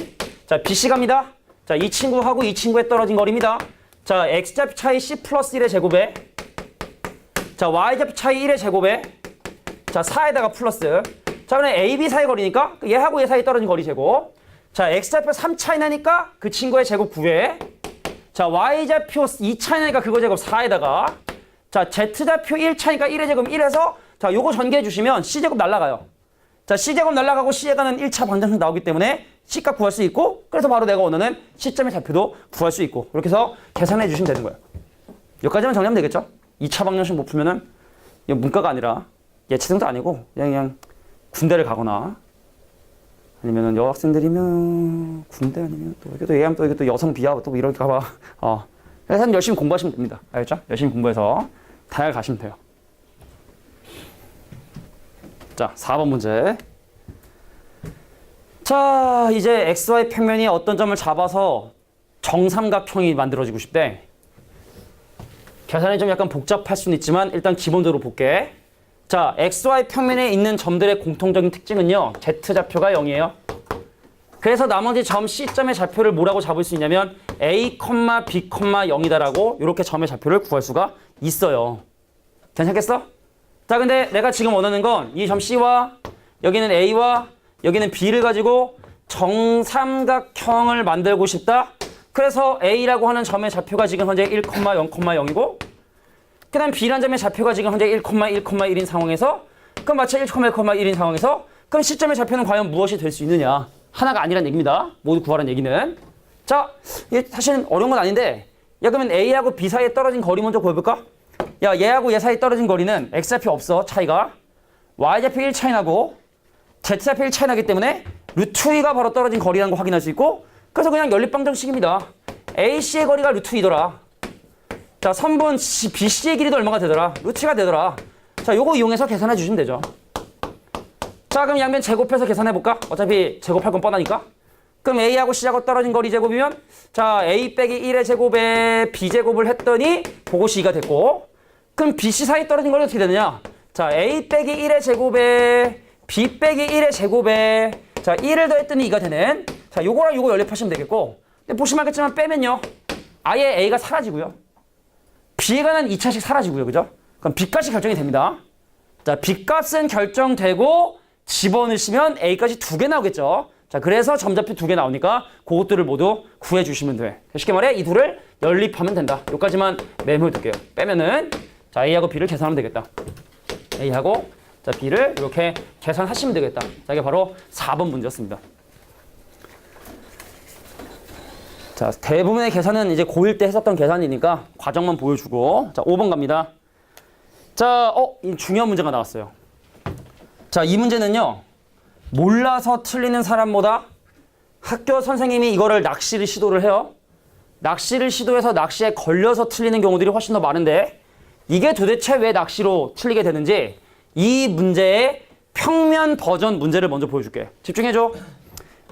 S1: 자, BC 갑니다. 자, 이 친구하고 이 친구의 떨어진 거리입니다. 자, X좌표 차이 C 플러스 1의 제곱에 자, Y좌표 차이 1의 제곱에 자, 4에다가 플러스 자, 그럼 AB 사이 거리니까 얘하고 얘 사이 떨어진 거리 제곱 자, X좌표 3 차이 나니까 그 친구의 제곱 9에 자, y좌표 2차니까 그거 제곱 4에다가 자, z좌표 1차니까 1의 제곱 1에서 자, 요거 전개해 주시면 c제곱 날라가요. 자, c제곱 날라가고 c에 가는 1차 방정식 나오기 때문에 c값 구할 수 있고 그래서 바로 내가 원하는 c점의 좌표도 구할 수 있고 이렇게 해서 계산해 주시면 되는 거예요. 여기까지만 정리하면 되겠죠? 2차 방정식 못 풀면은 이거 문과가 아니라 예체능도 아니고 그냥 군대를 가거나 아니면은 여학생들이면 군대 아니면 또 이게 또 얘기하면 또 이게 또 여성 비하 또 이렇게 가봐. 그래서 열심히 공부하시면 됩니다. 알겠죠? 열심히 공부해서 다양하게 가시면 돼요. 자, 4번 문제. 자, 이제 XY 평면이 어떤 점을 잡아서 정삼각형이 만들어지고 싶대. 계산이 좀 약간 복잡할 수는 있지만 일단 기본적으로 볼게. 자, XY 평면에 있는 점들의 공통적인 특징은요. Z좌표가 0이에요. 그래서 나머지 점 C점의 좌표를 뭐라고 잡을 수 있냐면 A, B, 0이다라고 이렇게 점의 좌표를 구할 수가 있어요. 괜찮겠어? 자, 근데 내가 지금 원하는 건 이 점 C와 여기는 A와 여기는 B를 가지고 정삼각형을 만들고 싶다. 그래서 A라고 하는 점의 좌표가 지금 현재 1, 0, 0이고 그 다음 B라는 점의 좌표가 지금 현재 1, 1인 상황에서 그럼 마치 1, 1인 상황에서 그럼 C점의 좌표는 과연 무엇이 될 수 있느냐? 하나가 아니란 얘기입니다. 모두 구하라는 얘기는. 자, 이게 사실은 어려운 건 아닌데 야, 그러면 A하고 B 사이에 떨어진 거리 먼저 구해볼까? 야, 얘하고 얘 사이에 떨어진 거리는 X좌표 없어, 차이가. Y좌표 1 차이 나고 Z좌표 1 차이 나기 때문에 루트 2가 바로 떨어진 거리라는 거 확인할 수 있고 그래서 그냥 연립방정식입니다. AC의 거리가 루트 2더라. 자, 선분 BC의 길이도 얼마가 되더라? 루트 2가 되더라. 자, 요거 이용해서 계산해 주시면 되죠. 자, 그럼 양변 제곱해서 계산해볼까? 어차피 제곱할 건 뻔하니까. 그럼 A하고 C하고 떨어진 거리 제곱이면 자, A 빼기 1의 제곱에 B제곱을 했더니 그것이 2가 됐고 그럼 BC 사이 떨어진 거리 어떻게 되느냐? 자, A 빼기 1의 제곱에 B 빼기 1의 제곱에 자, 1을 더했더니 2가 되는 자, 요거랑 요거 연립하시면 되겠고 근데 보시면 알겠지만 빼면요 아예 A가 사라지고요 B에 관한 2차식 사라지고요. 그죠? 그럼 B값이 결정이 됩니다. 자, B값은 결정되고 집어넣으시면 A값이 2개 나오겠죠. 자, 그래서 점좌표 2개 나오니까 그것들을 모두 구해주시면 돼. 쉽게 말해 이 둘을 연립하면 된다. 여기까지만 메모해 둘게요. 빼면은 자, A하고 B를 계산하면 되겠다. A하고 자, B를 이렇게 계산하시면 되겠다. 자, 이게 바로 4번 문제였습니다. 자, 대부분의 계산은 이제 고1 때 했었던 계산이니까 과정만 보여주고 자, 5번 갑니다. 자, 이 중요한 문제가 나왔어요. 자, 이 문제는요. 몰라서 틀리는 사람보다 학교 선생님이 이거를 낚시를 시도를 해요. 낚시를 시도해서 낚시에 걸려서 틀리는 경우들이 훨씬 더 많은데 이게 도대체 왜 낚시로 틀리게 되는지 이 문제의 평면 버전 문제를 먼저 보여줄게. 집중해줘.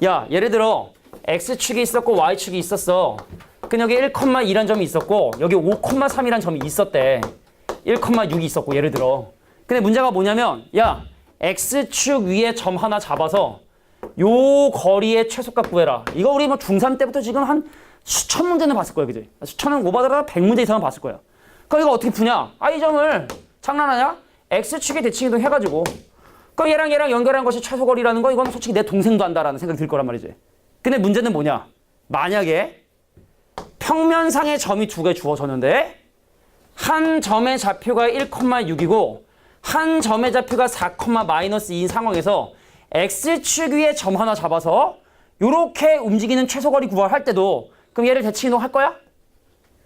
S1: 야, 예를 들어 X축이 있었고 Y축이 있었어. 그럼 여기 1,2란 점이 있었고 여기 5,3이란 점이 있었대. 1,6이 있었고 예를 들어. 근데 문제가 뭐냐면 야, X축 위에 점 하나 잡아서 요 거리의 최소값 구해라. 이거 우리 뭐 중3 때부터 지금 한 수천 문제는 봤을 거야. 그지? 수천은 오바더라도 100문제 이상은 봤을 거야. 그럼 이거 어떻게 푸냐? 이 점을 장난하냐? X축에 대칭이동 해가지고 그럼 얘랑 연결한 것이 최소거리라는 거 이건 솔직히 내 동생도 안다라는 생각이 들 거란 말이지. 근데 문제는 뭐냐? 만약에 평면상의 점이 2개 주어졌는데 한 점의 좌표가 1,6이고 한 점의 좌표가 4,-2인 상황에서 X축 위에 점 하나 잡아서 이렇게 움직이는 최소거리 구할 때도 그럼 얘를 대칭이동 할 거야?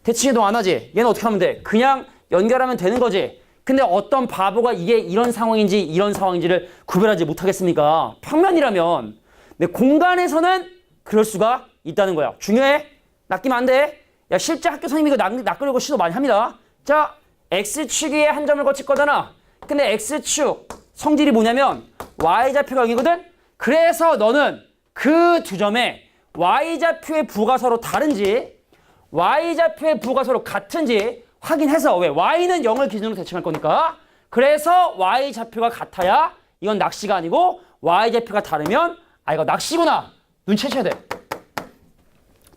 S1: 대칭이동 안 하지? 얘는 어떻게 하면 돼? 그냥 연결하면 되는 거지. 근데 어떤 바보가 이게 이런 상황인지 이런 상황인지를 구별하지 못하겠습니까? 평면이라면. 근데 공간에서는 그럴 수가 있다는 거야. 중요해? 낚이면 안 돼. 야, 실제 학교 선생님이 이거 낚으려고 시도 많이 합니다. 자, X축 위에 한 점을 거칠 거잖아. 근데 X축 성질이 뭐냐면 Y좌표가 0이거든? 그래서 너는 그 두 점에 Y좌표의 부가 서로 다른지 Y좌표의 부가 서로 같은지 확인해서 왜? Y는 0을 기준으로 대칭할 거니까 그래서 Y좌표가 같아야 이건 낚시가 아니고 Y좌표가 다르면 이거 낚시구나. 눈치채야 돼.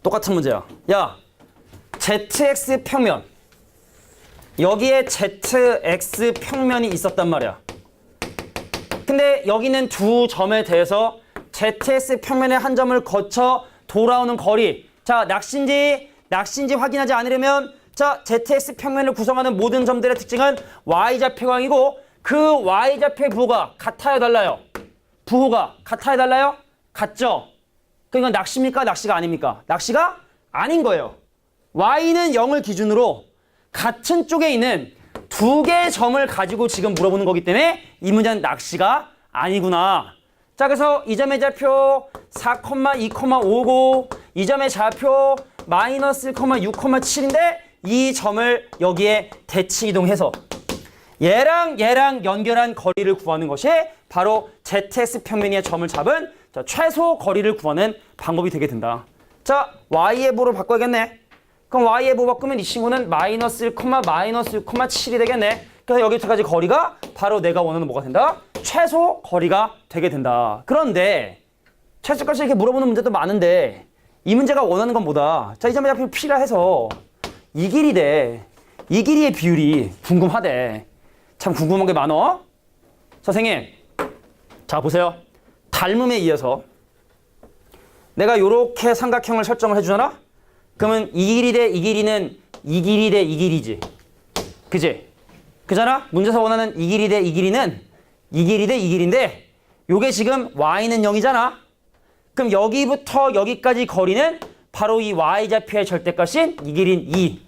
S1: 똑같은 문제야. 야, ZX 평면 여기에 ZX 평면이 있었단 말이야. 근데 여기는 두 점에 대해서 ZX 평면의 한 점을 거쳐 돌아오는 거리 자, 낚시인지 낚시인지 확인하지 않으려면 자, ZX 평면을 구성하는 모든 점들의 특징은 Y좌표광이고 그 Y좌표의 부호가 같아요, 달라요? 부호가 같아요, 달라요? 같죠? 그러니까 낚시입니까? 낚시가 아닙니까? 낚시가 아닌 거예요. Y는 0을 기준으로 같은 쪽에 있는 두 개의 점을 가지고 지금 물어보는 거기 때문에 이 문제는 낚시가 아니구나. 자, 그래서 이 점의 좌표 4,2,5고 이 점의 좌표 마이너스 1,6,7인데 이 점을 여기에 대치 이동해서 얘랑 연결한 거리를 구하는 것이 바로 ZX 평면의 점을 잡은 자, 최소 거리를 구하는 방법이 되게 된다. 자, Y의 부호를 바꿔야겠네. 그럼 Y의 부호 바꾸면 이 친구는 마이너스 1, 마이너스 6,7이 되겠네. 그래서 여기서까지 거리가 바로 내가 원하는 뭐가 된다? 최소 거리가 되게 된다. 그런데 최소값을 이렇게 물어보는 문제도 많은데 이 문제가 원하는 건 뭐다? 자, 이 점의 좌표를 P라 해서 이 길이 대 이 길이의 비율이 궁금하대. 참 궁금한 게 많어. 선생님, 자 보세요. 닮음에 의해서 내가 요렇게 삼각형을 설정을 해주잖아? 그러면 이 길이 대 이 길이는 이 길이 대 이 길이지. 그지? 그잖아? 문제에서 원하는 이 길이 대 이 길이는 이 길이 대 이 길인데 요게 지금 y는 0이잖아? 그럼 여기부터 여기까지 거리는 바로 이 y좌표의 절대값인 이 길이인 2.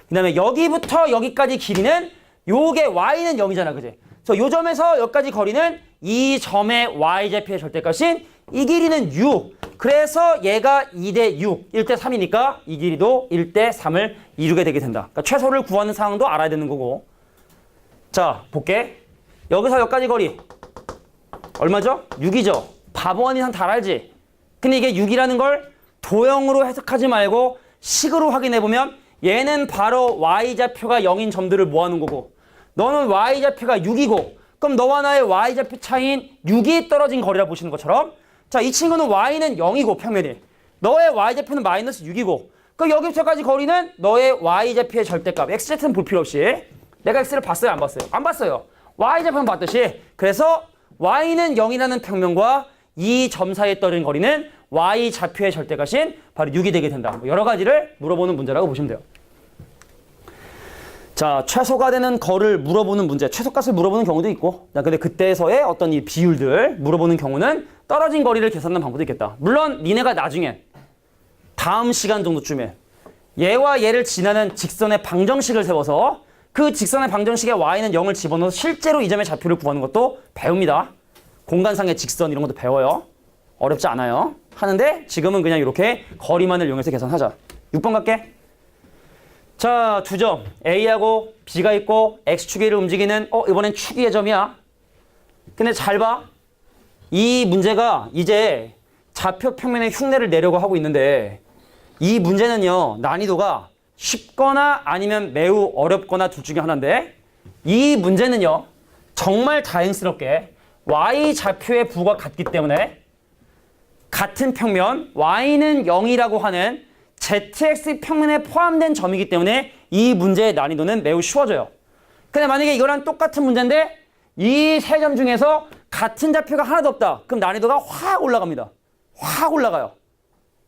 S1: 그 다음에 여기부터 여기까지 길이는 요게 y는 0이잖아. 그지? 그래서 요 점에서 여기까지 거리는 이 점의 y좌표의 절대값인 이 길이는 6. 그래서 얘가 2대 6, 1대 3이니까 이 길이도 1대 3을 이루게 되게 된다. 그러니까 최소를 구하는 상황도 알아야 되는 거고. 자, 볼게. 여기서 여기까지 거리 얼마죠? 6이죠. 바보 아닌 한 다 알지? 근데 이게 6이라는 걸 도형으로 해석하지 말고 식으로 확인해보면 얘는 바로 y좌표가 0인 점들을 모아놓은 거고 너는 y좌표가 6이고 그럼 너와 나의 y좌표 차이인 6이 떨어진 거리라 보시는 것처럼 자, 이 친구는 y는 0이고 평면이 너의 y좌표는 마이너스 6이고 그 여기부터까지 거리는 너의 y좌표의 절대값 xz는 볼 필요 없이 내가 x를 봤어요? 안 봤어요? 안 봤어요. y좌표는 봤듯이 그래서 y는 0이라는 평면과 이 점 사이에 떨어진 거리는 y좌표의 절대값인 바로 6이 되게 된다. 뭐 여러 가지를 물어보는 문제라고 보시면 돼요. 자, 최소가 되는 거를 물어보는 문제, 최소값을 물어보는 경우도 있고 자, 근데 그때에서의 어떤 이 비율들 물어보는 경우는 떨어진 거리를 계산하는 방법도 있겠다. 물론 니네가 나중에 다음 시간 정도쯤에 얘와 얘를 지나는 직선의 방정식을 세워서 그 직선의 방정식에 y는 0을 집어넣어서 실제로 이 점의 좌표를 구하는 것도 배웁니다. 공간상의 직선 이런 것도 배워요. 어렵지 않아요. 하는데 지금은 그냥 이렇게 거리만을 이용해서 계산하자. 6번 갈게. 자, 두 점 A하고 B가 있고 X축위를 움직이는 이번엔 축위의 점이야. 근데 잘 봐. 이 문제가 이제 좌표 평면의 흉내를 내려고 하고 있는데 이 문제는요. 난이도가 쉽거나 아니면 매우 어렵거나 둘 중에 하나인데 이 문제는요. 정말 다행스럽게 Y좌표의 부호가 같기 때문에 같은 평면 Y는 0이라고 하는 ZX 평면에 포함된 점이기 때문에 이 문제의 난이도는 매우 쉬워져요. 근데 만약에 이거랑 똑같은 문제인데 이 세 점 중에서 같은 좌표가 하나도 없다. 그럼 난이도가 확 올라갑니다. 확 올라가요.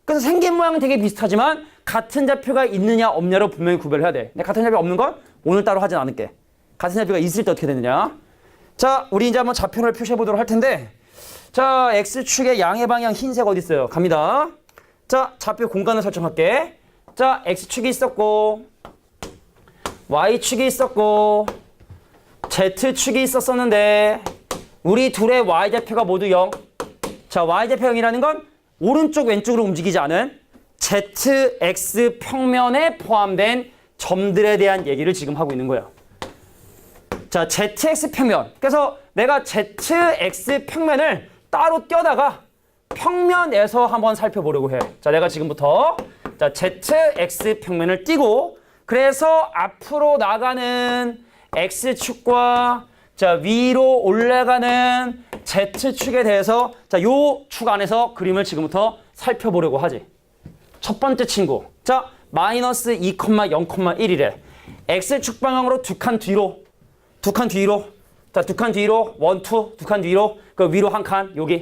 S1: 그래서 생긴 모양은 되게 비슷하지만 같은 좌표가 있느냐 없냐로 분명히 구별을 해야 돼. 근데 같은 좌표가 없는 건 오늘 따로 하진 않을게. 같은 좌표가 있을 때 어떻게 되느냐. 자, 우리 이제 한번 좌표를 표시해 보도록 할 텐데 자, X축의 양의 방향 흰색 어디 있어요? 갑니다. 자, 좌표 공간을 설정할게. 자, X축이 있었고 Y축이 있었고 Z축이 있었었는데 우리 둘의 Y좌표가 모두 0. 자, Y좌표 0이라는 건 오른쪽 왼쪽으로 움직이지 않은 ZX 평면에 포함된 점들에 대한 얘기를 지금 하고 있는 거예요. 자, ZX 평면. 그래서 내가 ZX 평면을 따로 떼다가 평면에서 한번 살펴보려고 해. 자, 내가 지금부터 자, ZX 평면을 띄고 그래서 앞으로 나가는 X축과 자, 위로 올라가는 Z축에 대해서 자, 요 축 안에서 그림을 지금부터 살펴보려고 하지. 첫 번째 친구. 자, 마이너스 2,0,1이래. X축 방향으로 두 칸 뒤로. 두 칸 뒤로. 자, 두 칸 뒤로. 1, 2. 두 칸 뒤로. 그 위로 한 칸. 여기.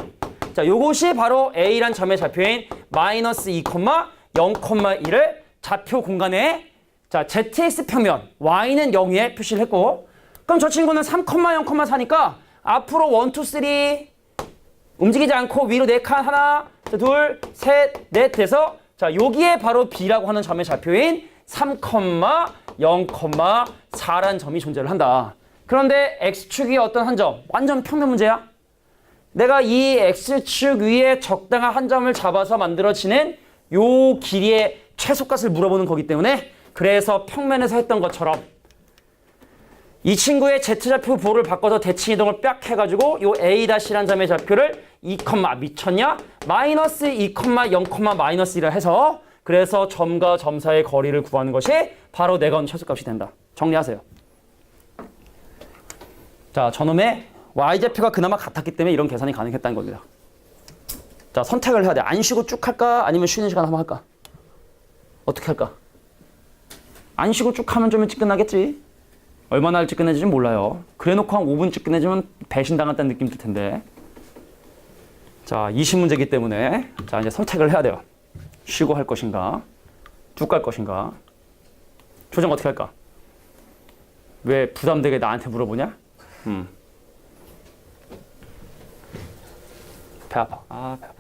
S1: 자, 요것이 바로 A란 점의 좌표인 마이너스 2,0,1을 좌표 공간에 자, ZX 평면, Y는 0에 표시를 했고, 그럼 저 친구는 3,0,4니까 앞으로 1, 2, 3 움직이지 않고 위로 4칸 하나, 둘, 셋, 넷 돼서 자, 여기에 바로 B라고 하는 점의 좌표인 3,0,4라는 점이 존재를 한다. 그런데 X축이 어떤 한 점, 완전 평면 문제야. 내가 이 X축 위에 적당한 한 점을 잡아서 만들어지는 요 길이의 최소값을 물어보는 거기 때문에 그래서 평면에서 했던 것처럼 이 친구의 Z좌표 보를 바꿔서 대칭 이동을 빽 해가지고 요 A-라는 점의 좌표를 2, 미쳤냐? 마이너스 2, 0, 마이너스 1을 해서 그래서 점과 점 사이의 거리를 구하는 것이 바로 내가 얻은 최소값이 된다. 정리하세요. 자, 저놈의 Y좌표가 그나마 같았기 때문에 이런 계산이 가능했다는 겁니다. 자, 선택을 해야 돼. 안 쉬고 쭉 할까? 아니면 쉬는 시간 한번 할까? 어떻게 할까? 안 쉬고 쭉 하면 좀 일찍 끝나겠지? 얼마나 일찍 끝내지는 몰라요. 그래 놓고 한 5분쯤 끝내주면 배신당했다는 느낌 들 텐데. 자, 20문제이기 때문에 자, 이제 선택을 해야 돼요. 쉬고 할 것인가? 쭉 갈 것인가? 조정 어떻게 할까? 왜 부담되게 나한테 물어보냐? 배 아파. 아, 배 아파.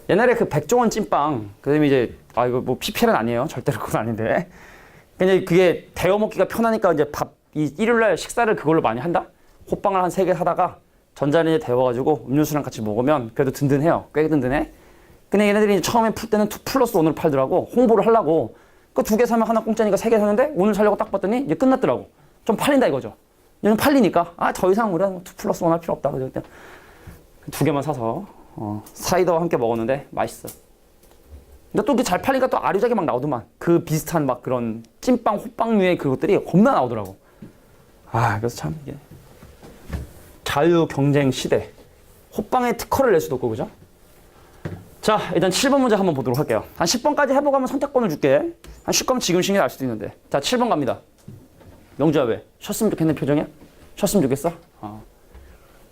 S1: 옛날에 그 백종원 찐빵, 그 다음에 이제, 이거 뭐 PPL은 아니에요. 절대로 그건 아닌데. 근데 그게 데워 먹기가 편하니까 이제 이 일요일날 식사를 그걸로 많이 한다? 호빵을 한 3개 사다가 전자레인지에 데워가지고 음료수랑 같이 먹으면 그래도 든든해요. 꽤 든든해. 근데 얘네들이 처음에 풀 때는 2+1을 팔더라고. 홍보를 하려고. 그 2개 사면 하나 공짜니까 3개 샀는데 오늘 사려고 딱 봤더니 이제 끝났더라고. 좀 팔린다 이거죠. 얘는 팔리니까 더 이상 우리는 2+1 할 필요 없다. 그래서 2개만 사서 사이다와 함께 먹었는데 맛있어. 근데 또 잘 팔리니까 또 아류작이 막 나오더만. 그 비슷한 막 그런 찐빵, 호빵류의 그것들이 겁나 나오더라고. 그래서 참 이게 자유 경쟁 시대. 호빵에 특허를 낼 수도 없고, 그죠? 자, 일단 7번 문제 한번 보도록 할게요. 한 10번까지 해보고 하면 선택권을 줄게. 한 10번 지금 신경 날 수도 있는데. 자, 7번 갑니다. 영주야 왜? 쉬었으면 좋겠는 표정이야? 쉬었으면 좋겠어?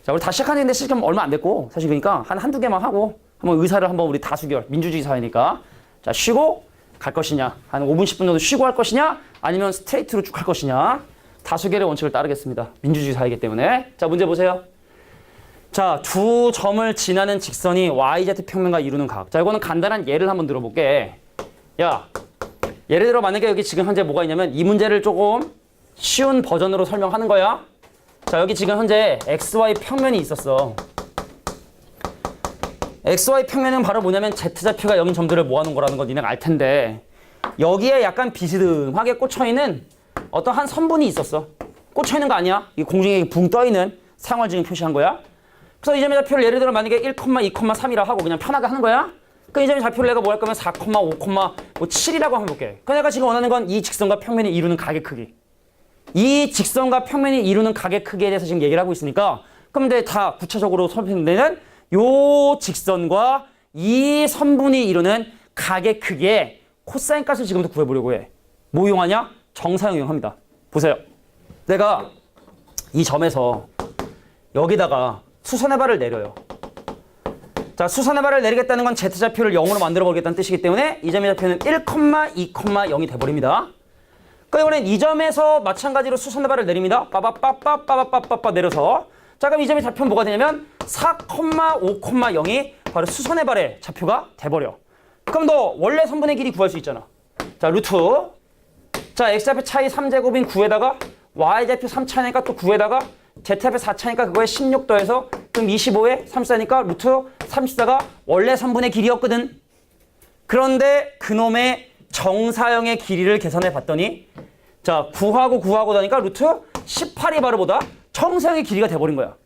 S1: 자, 우리 다 시작하는데 시작하면 얼마 안 됐고, 사실 그러니까 한두 개만 하고 한번 의사를 한번 우리 다수결, 민주주의 사회니까. 자, 쉬고 갈 것이냐, 한 5분, 10분 정도 쉬고 할 것이냐, 아니면 스트레이트로 쭉 할 것이냐. 다수결의 원칙을 따르겠습니다. 민주주의 사회이기 때문에. 자, 문제 보세요. 자, 두 점을 지나는 직선이 YZ 평면과 이루는 각. 자, 이거는 간단한 예를 한번 들어볼게. 야, 예를 들어 만약에 여기 지금 현재 뭐가 있냐면 이 문제를 조금 쉬운 버전으로 설명하는 거야. 자, 여기 지금 현재 XY 평면이 있었어. XY 평면은 바로 뭐냐면 Z좌표가 여긴 점들을 모아놓은 거라는 거 니네가 알 텐데 여기에 약간 비스듬하게 꽂혀있는 어떤 한 선분이 있었어. 꽂혀있는 거 아니야? 이 공중에 붕 떠있는 상을 지금 표시한 거야. 그래서 이 점의 좌표를 예를 들어 만약에 1, 2, 3이라 하고 그냥 편하게 하는 거야. 그 이 점의 좌표를 내가 뭐 할 거면 4, 5, 7이라고 한번 볼게. 그 내가 지금 원하는 건 이 직선과 평면이 이루는 각의 크기. 이 직선과 평면이 이루는 각의 크기에 대해서 지금 얘기를 하고 있으니까 그럼 이제 다 구체적으로 설명되는 데는 요 직선과 이 선분이 이루는 각의 크기에 코사인 값을 지금부터 구해보려고 해. 뭐 이용하냐? 정사형 이용합니다. 보세요. 내가 이 점에서 여기다가 수선의 발을 내려요. 자, 수선의 발을 내리겠다는 건 Z좌표를 0으로 만들어 보겠다는 뜻이기 때문에 이 점의 좌표는 1, 2, 0이 돼버립니다. 그러니까 이번엔 이 점에서 마찬가지로 수선의 발을 내립니다. 빠바빠빠빠빠빠빠 내려서. 자, 그럼 이 점의 좌표는 뭐가 되냐면 4, 5, 0이 바로 수선의 발의 좌표가 돼버려. 그럼 너 원래 선분의 길이 구할 수 있잖아. 자, 루트. 자, X좌표 차이 3제곱인 9에다가 Y좌표 3차니까 또 9에다가 Z좌표 4차니까 그거에 16 더해서 그럼 25에 34니까 루트 34가 원래 선분의 길이었거든. 그런데 그놈의 정사형의 길이를 계산해 봤더니 자, 9하고 나니까 루트 18이 바로 보다 정사형의 길이가 돼버린 거야.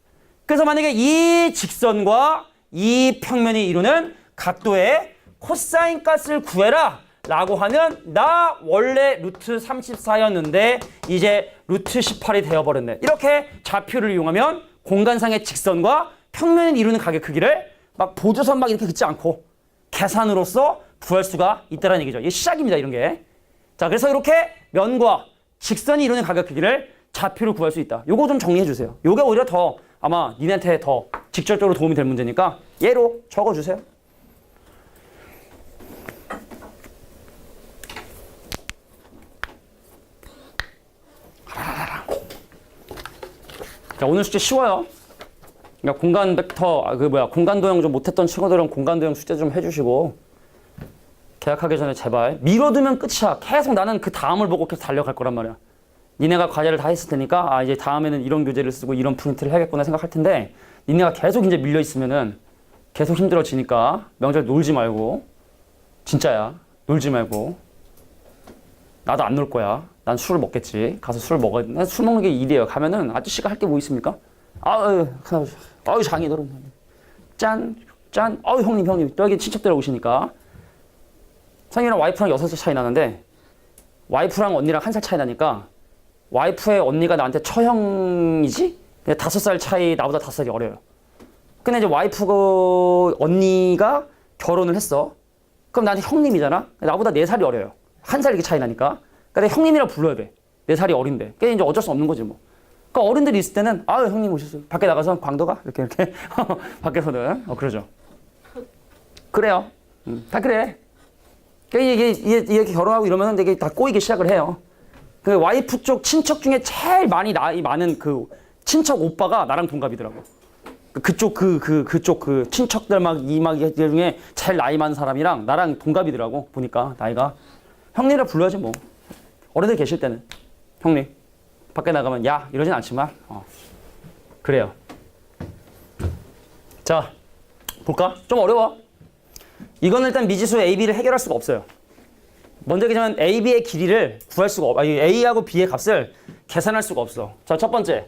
S1: 그래서 만약에 이 직선과 이 평면이 이루는 각도의 코사인 값을 구해라 라고 하면 나 원래 루트 34였는데 이제 루트 18이 되어버렸네. 이렇게 좌표를 이용하면 공간상의 직선과 평면이 이루는 각의 크기를 막 보조선 막 이렇게 긋지 않고 계산으로써 구할 수가 있다는 얘기죠. 이게 시작입니다, 이런 게. 자, 그래서 이렇게 면과 직선이 이루는 각의 크기를 좌표로 구할 수 있다. 요거 좀 정리해 주세요. 요게 오히려 더 아마 니네한테 더 직접적으로 도움이 될 문제니까 예로 적어주세요. 자, 오늘 숙제 쉬워요. 그러니까 공간 벡터, 공간 도형 좀 못했던 친구들은 공간 도형 숙제 좀 해주시고, 계약하기 전에 제발. 미뤄두면 끝이야. 계속 나는 그 다음을 보고 계속 달려갈 거란 말이야. 니네가 과제를 다 했을 테니까, 아, 이제 다음에는 이런 교재를 쓰고 이런 프린트를 해야겠구나 생각할 텐데, 니네가 계속 이제 밀려 있으면은 계속 힘들어지니까 명절 놀지 말고, 진짜야. 놀지 말고. 나도 안 놀 거야. 난 술을 먹겠지. 가서 술 먹어야 돼. 술 먹는 게 일이에요. 가면은 아저씨가 할 게 뭐 있습니까? 아유, 장인어른. 짠, 짠. 형님. 또 여기 친척들 오시니까. 성이랑 와이프랑 6살 차이 나는데, 와이프랑 언니랑 1살 차이 나니까, 와이프의 언니가 나한테 처형이지? 5살 차이, 나보다 5살이 어려요. 근데 이제 와이프 언니가 결혼을 했어. 그럼 나한테 형님이잖아? 나보다 4살이 어려요. 1살 이렇게 차이 나니까. 그러니까 형님이라 불러야 돼. 4살이 어린데. 그게 이제 어쩔 수 없는 거지 뭐. 그러니까 어른들이 있을 때는, 아유, 형님 오셨어요. 밖에 나가서 광도가? 이렇게. 밖에서는. 그러죠. 그래요. 다 그래. 그러니까 이게 결혼하고 이러면 되게 다 꼬이기 시작을 해요. 그 와이프 쪽 친척 중에 제일 나이 많은 그 친척 오빠가 나랑 동갑이더라고. 그쪽 친척들 중에 제일 나이 많은 사람이랑 나랑 동갑이더라고. 보니까 나이가. 형님이라 불러야지 뭐. 어른들 계실 때는. 형님. 밖에 나가면 야 이러진 않지만 그래요. 자 볼까? 좀 어려워. 이거는 일단 미지수 A, B를 해결할 수가 없어요. 먼저 얘기하면 A, B의 길이를 구할 수가 없어. A하고 B의 값을 계산할 수가 없어. 자, 첫 번째.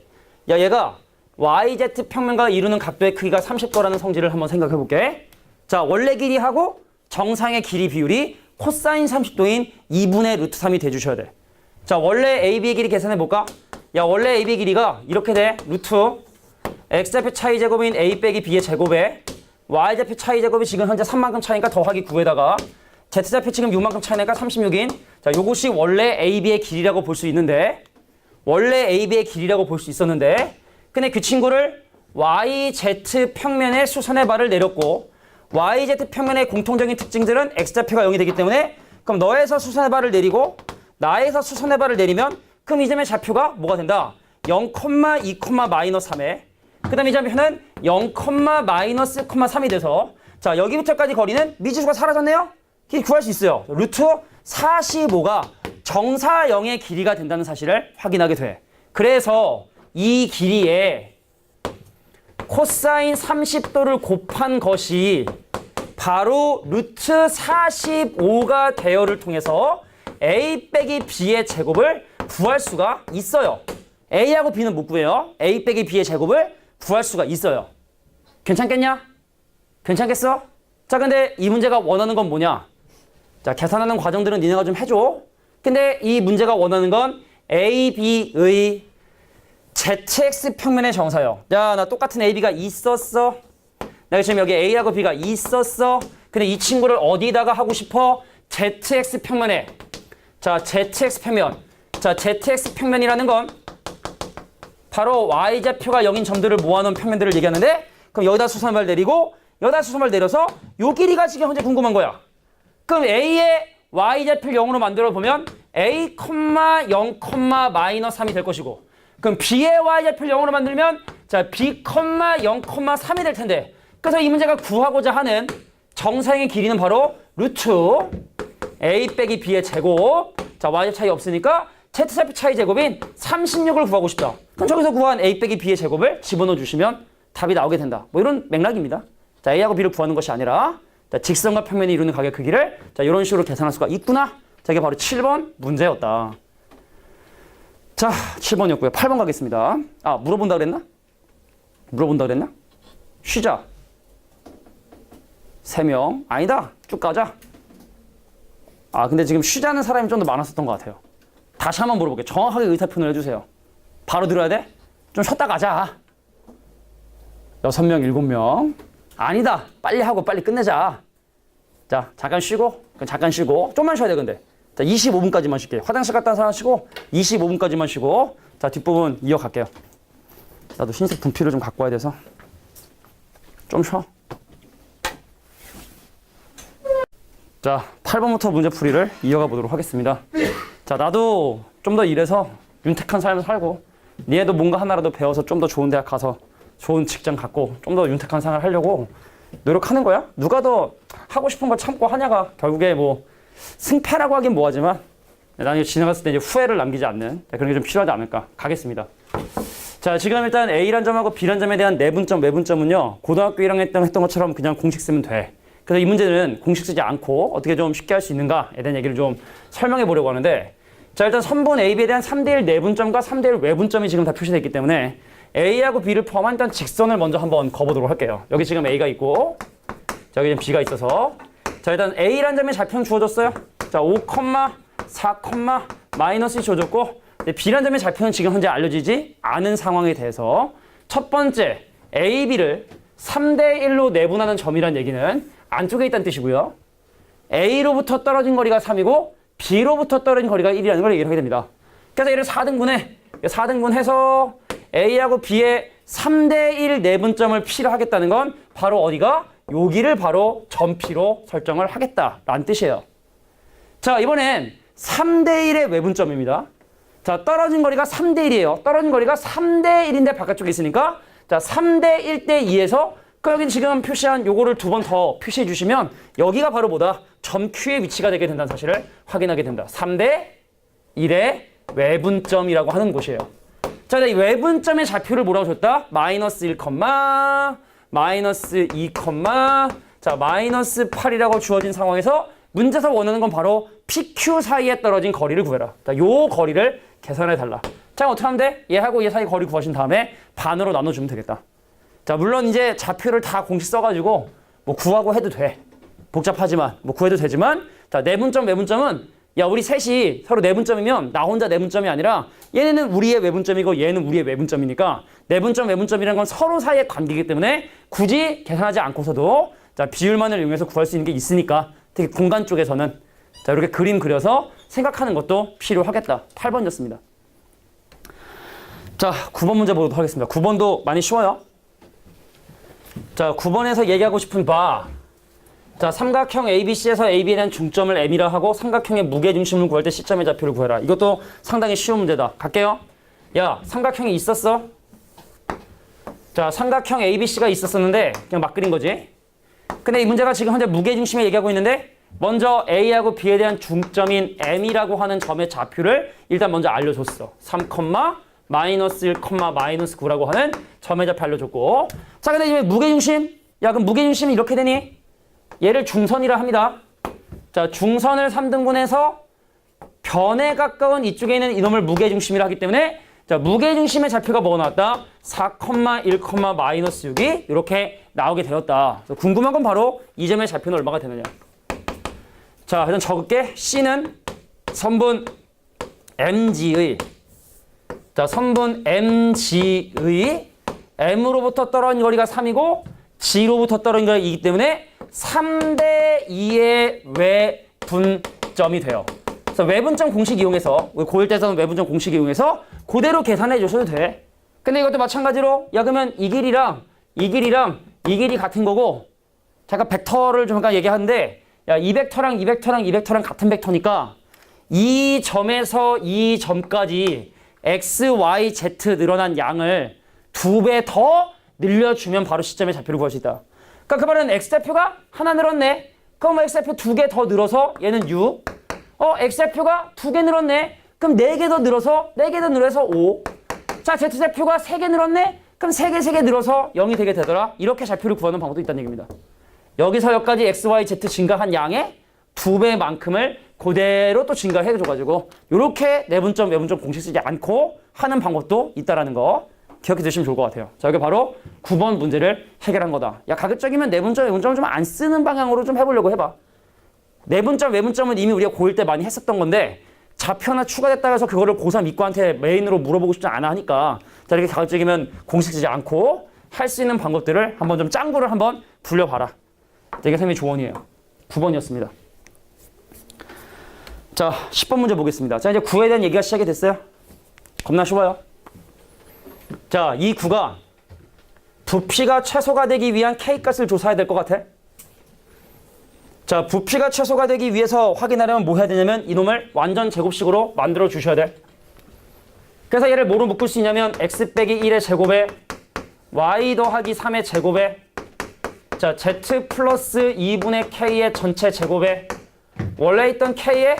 S1: 야, 얘가 YZ 평면과 이루는 각도의 크기가 30도라는 성질을 한번 생각해 볼게. 자, 원래 길이하고 정상의 길이 비율이 코사인 30도인 2분의 루트 3이 돼주셔야 돼. 자, 원래 AB의 길이 계산해 볼까? 야, 원래 AB 길이가 이렇게 돼. 루트 X좌표 차이 제곱인 A 빼기 B의 제곱에 Y좌표 차이 제곱이 지금 현재 3만큼 차이니까 더하기 9에다가 Z좌표 지금 6만큼 차이니까 36인. 자, 요것이 원래 AB의 길이라고 볼 수 있는데 원래 AB의 길이라고 볼 수 있었는데 근데 그 친구를 YZ 평면의 수선의 발을 내렸고 YZ 평면의 공통적인 특징들은 X좌표가 0이 되기 때문에 그럼 너에서 수선의 발을 내리고 나에서 수선의 발을 내리면 그럼 이 점의 좌표가 뭐가 된다? 0, 2, 마이너스 3에 그 다음에 이 좌표는 0, 마이너스 3이 돼서 자 여기부터까지 거리는 미지수가 사라졌네요? 길 구할 수 있어요. 루트 45가 정사형의 길이가 된다는 사실을 확인하게 돼. 그래서 이 길이에 코사인 30도를 곱한 것이 바로 루트 45가 되어를 통해서 A 빼기 B의 제곱을 구할 수가 있어요. A하고 B는 못 구해요. A 빼기 B의 제곱을 구할 수가 있어요. 괜찮겠냐? 괜찮겠어? 자, 근데 이 문제가 원하는 건 뭐냐? 자, 계산하는 과정들은 니네가 좀 해줘. 근데 이 문제가 원하는 건 A, B의 ZX 평면의 정사요. 야, 나 똑같은 A, B가 있었어. 내가 지금 여기 A하고 B가 있었어. 근데 이 친구를 어디다가 하고 싶어? ZX 평면에. 자, ZX 평면. 자, ZX 평면이라는 건 바로 Y좌표가 0인 점들을 모아놓은 평면들을 얘기하는데 그럼 여기다 수선발 내리고 여기다 수선발 내려서 요 길이가 지금 현재 궁금한 거야. 그럼 A의 Y좌표를 0으로 만들어 보면 A, 0, 마이너스 3이 될 것이고 그럼 B의 Y좌표를 0으로 만들면 자 B, 0, 3이 될 텐데 그래서 이 문제가 구하고자 하는 정사형의 길이는 바로 루트 A 빼기 B의 제곱 자 Y좌표 차이 없으니까 Z좌표 차이 제곱인 36을 구하고 싶다. 그럼 저기서 구한 A 빼기 B의 제곱을 집어넣어 주시면 답이 나오게 된다. 뭐 이런 맥락입니다. 자 A하고 B를 구하는 것이 아니라 자, 직선과 평면이 이루는 각의 크기를 자 이런 식으로 계산할 수가 있구나. 자, 이게 바로 7번 문제였다. 자, 7번이었고요. 8번 가겠습니다. 아, 물어본다 그랬나? 물어본다 그랬나? 쉬자. 3명. 아니다. 쭉 가자. 아, 근데 지금 쉬자는 사람이 좀 더 많았었던 것 같아요. 다시 한번 물어볼게요. 정확하게 의사표현을 해주세요. 바로 들어야 돼? 좀 쉬었다 가자. 6명, 7명. 아니다. 빨리 하고 빨리 끝내자. 자, 잠깐 쉬고, 좀만 쉬어야 돼, 근데. 자, 25분까지만 쉴게요. 화장실 갔다 와서 쉬고, 25분까지만 쉬고, 자, 뒷부분 이어갈게요. 나도 흰색 분필을 좀 갖고 와야 돼서. 좀 쉬어. 자, 8번부터 문제풀이를 이어가 보도록 하겠습니다. 자, 나도 좀 더 일해서 윤택한 삶을 살고, 니네도 뭔가 하나라도 배워서 좀 더 좋은 대학 가서 좋은 직장 갖고 좀 더 윤택한 생활을 하려고 노력하는 거야. 누가 더 하고 싶은 걸 참고 하냐가 결국에 뭐 승패라고 하긴 뭐하지만 나는 지나갔을 때 이제 후회를 남기지 않는 그런 게 좀 필요하지 않을까. 가겠습니다. 자, 지금 일단 A란 점하고 B란 점에 대한 내분점, 외분점은요. 고등학교 1학년 때 했던 것처럼 그냥 공식 쓰면 돼. 그래서 이 문제는 공식 쓰지 않고 어떻게 좀 쉽게 할 수 있는가에 대한 얘기를 좀 설명해 보려고 하는데, 자, 일단 선분 A, B에 대한 3대1 내분점과 3대1 외분점이 지금 다 표시되어 있기 때문에 A하고 B를 포함한 일단 직선을 먼저 한번 그어보도록 할게요. 여기 지금 A가 있고, 자, 여기 지금 B가 있어서, 자, 일단 A란 점의 좌표는 주어졌어요. 자, 5, 4, 마이너스 주어졌고, B란 점의 좌표는 지금 현재 알려지지 않은 상황에 대해서 첫 번째 A, B를 3대1로 내분하는 점이란 얘기는 안쪽에 있다는 뜻이고요. A로부터 떨어진 거리가 3이고 B로부터 떨어진 거리가 1이라는 걸 얘기를 하게 됩니다. 그래서 얘를 4등분해. 4등분해서 A하고 B의 3대1 내분점을 P로 하겠다는 건 바로 어디가? 여기를 바로 점 P로 설정을 하겠다라는 뜻이에요. 자, 이번엔 3대1의 외분점입니다. 자, 떨어진 거리가 3대1이에요. 떨어진 거리가 3대1인데 바깥쪽에 있으니까 자, 3대1 대 2에서 여기 지금 표시한 요거를 두 번 더 표시해 주시면 여기가 바로 뭐다? 점 Q의 위치가 되게 된다는 사실을 확인하게 됩니다. 3대 1의 외분점이라고 하는 곳이에요. 자, 이 외분점의 좌표를 뭐라고 줬다? 마이너스 1, 마이너스 2, 자, 마이너스 8이라고 주어진 상황에서 문제에서 원하는 건 바로 PQ 사이에 떨어진 거리를 구해라. 자, 요 거리를 계산해 달라. 자, 어떻게 하면 돼? 얘하고 얘 사이 거리 구하신 다음에 반으로 나눠주면 되겠다. 자, 물론 이제 좌표를 다 공식 써가지고 뭐 구하고 해도 돼. 복잡하지만 뭐 구해도 되지만, 자, 내분점, 외분점은 야, 우리 셋이 서로 내분점이면 나 혼자 내분점이 아니라 얘는 우리의 외분점이고 얘는 우리의 외분점이니까 내분점, 외분점이라는 건 서로 사이의 관계이기 때문에 굳이 계산하지 않고서도 자, 비율만을 이용해서 구할 수 있는 게 있으니까 특히 공간 쪽에서는 자, 이렇게 그림 그려서 생각하는 것도 필요하겠다. 8번이었습니다. 자, 9번 문제 보도록 하겠습니다. 9번도 많이 쉬워요. 자, 9번에서 얘기하고 싶은 바. 자, 삼각형 ABC에서 AB에 대한 중점을 M이라 하고 삼각형의 무게중심을 구할 때 C점의 좌표를 구해라. 이것도 상당히 쉬운 문제다. 갈게요. 야, 삼각형이 있었어. 자, 삼각형 ABC가 있었었는데 그냥 막 그린 거지. 근데 이 문제가 지금 현재 무게중심에 얘기하고 있는데 먼저 A하고 B에 대한 중점인 M이라고 하는 점의 좌표를 일단 먼저 알려줬어. 3, 마이너스 1, 마이너스 9라고 하는 점의 좌표 알려줬고, 자, 근데 이제 무게중심? 야, 그럼 무게중심이 이렇게 되니? 얘를 중선이라 합니다. 자, 중선을 3등분해서 변에 가까운 이쪽에 있는 이놈을 무게중심이라 하기 때문에 자, 무게중심의 좌표가 뭐가 나왔다? 4, 1, 마이너스 6이 이렇게 나오게 되었다. 그래서 궁금한 건 바로 이 점의 좌표는 얼마가 되느냐. 자, 일단 적을게. C는 선분 MG의 자, 선분 MG의 M으로부터 떨어진 거리가 3이고 G로부터 떨어진 거리가 2이기 때문에 3대 2의 외분점이 돼요. 그래서 외분점 공식 이용해서 고1 때서는 외분점 공식 이용해서 그대로 계산해 주셔도 돼. 근데 이것도 마찬가지로 야, 그러면 이 길이랑 이 길이 같은 거고, 잠깐 벡터를 좀 잠깐 얘기하는데 야, 이 벡터랑 같은 벡터니까 이 점에서 이 점까지 x, y, z 늘어난 양을 2배 더 늘려주면 바로 시점의 좌표를 구할 수 있다. 그러니까 그 말은 x좌표가 하나 늘었네. 그럼 x좌표 2개 더 늘어서 얘는 6. x좌표가 2개 늘었네. 그럼 4개 더 늘어서 5. 자, z좌표가 3개 늘었네. 그럼 3개 늘어서 0이 되게 되더라. 이렇게 좌표를 구하는 방법도 있다는 얘기입니다. 여기서 여기까지 x, y, z 증가한 양의 2배만큼을 그대로 또 증가해줘가지고 이렇게 내분점, 외분점 공식 쓰지 않고 하는 방법도 있다라는 거 기억해 두시면 좋을 것 같아요. 자, 여기 바로 9번 문제를 해결한 거다. 야, 가급적이면 내분점, 외분점을 좀 안 쓰는 방향으로 좀 해보려고 해봐. 내분점, 외분점은 이미 우리가 고1 때 많이 했었던 건데 좌표 하나 추가됐다 해서 그거를 고3 이과한테 메인으로 물어보고 싶지 않아 하니까 자, 이렇게 가급적이면 공식 쓰지 않고 할 수 있는 방법들을 한번 좀 짱구를 한번 불려봐라. 이게 선생님의 조언이에요. 9번이었습니다. 자, 10번 문제 보겠습니다. 자, 이제 구에 대한 얘기가 시작이 됐어요. 겁나 쉬워요. 자, 이 구가 부피가 최소가 되기 위한 K값을 조사해야 될 것 같아. 자, 부피가 최소가 되기 위해서 확인하려면 뭐 해야 되냐면 이놈을 완전 제곱식으로 만들어 주셔야 돼. 그래서 얘를 뭐로 묶을 수 있냐면 x 빼기 1의 제곱에 y 더하기 3의 제곱에 자 z 플러스 2분의 k의 전체 제곱에 원래 있던 k의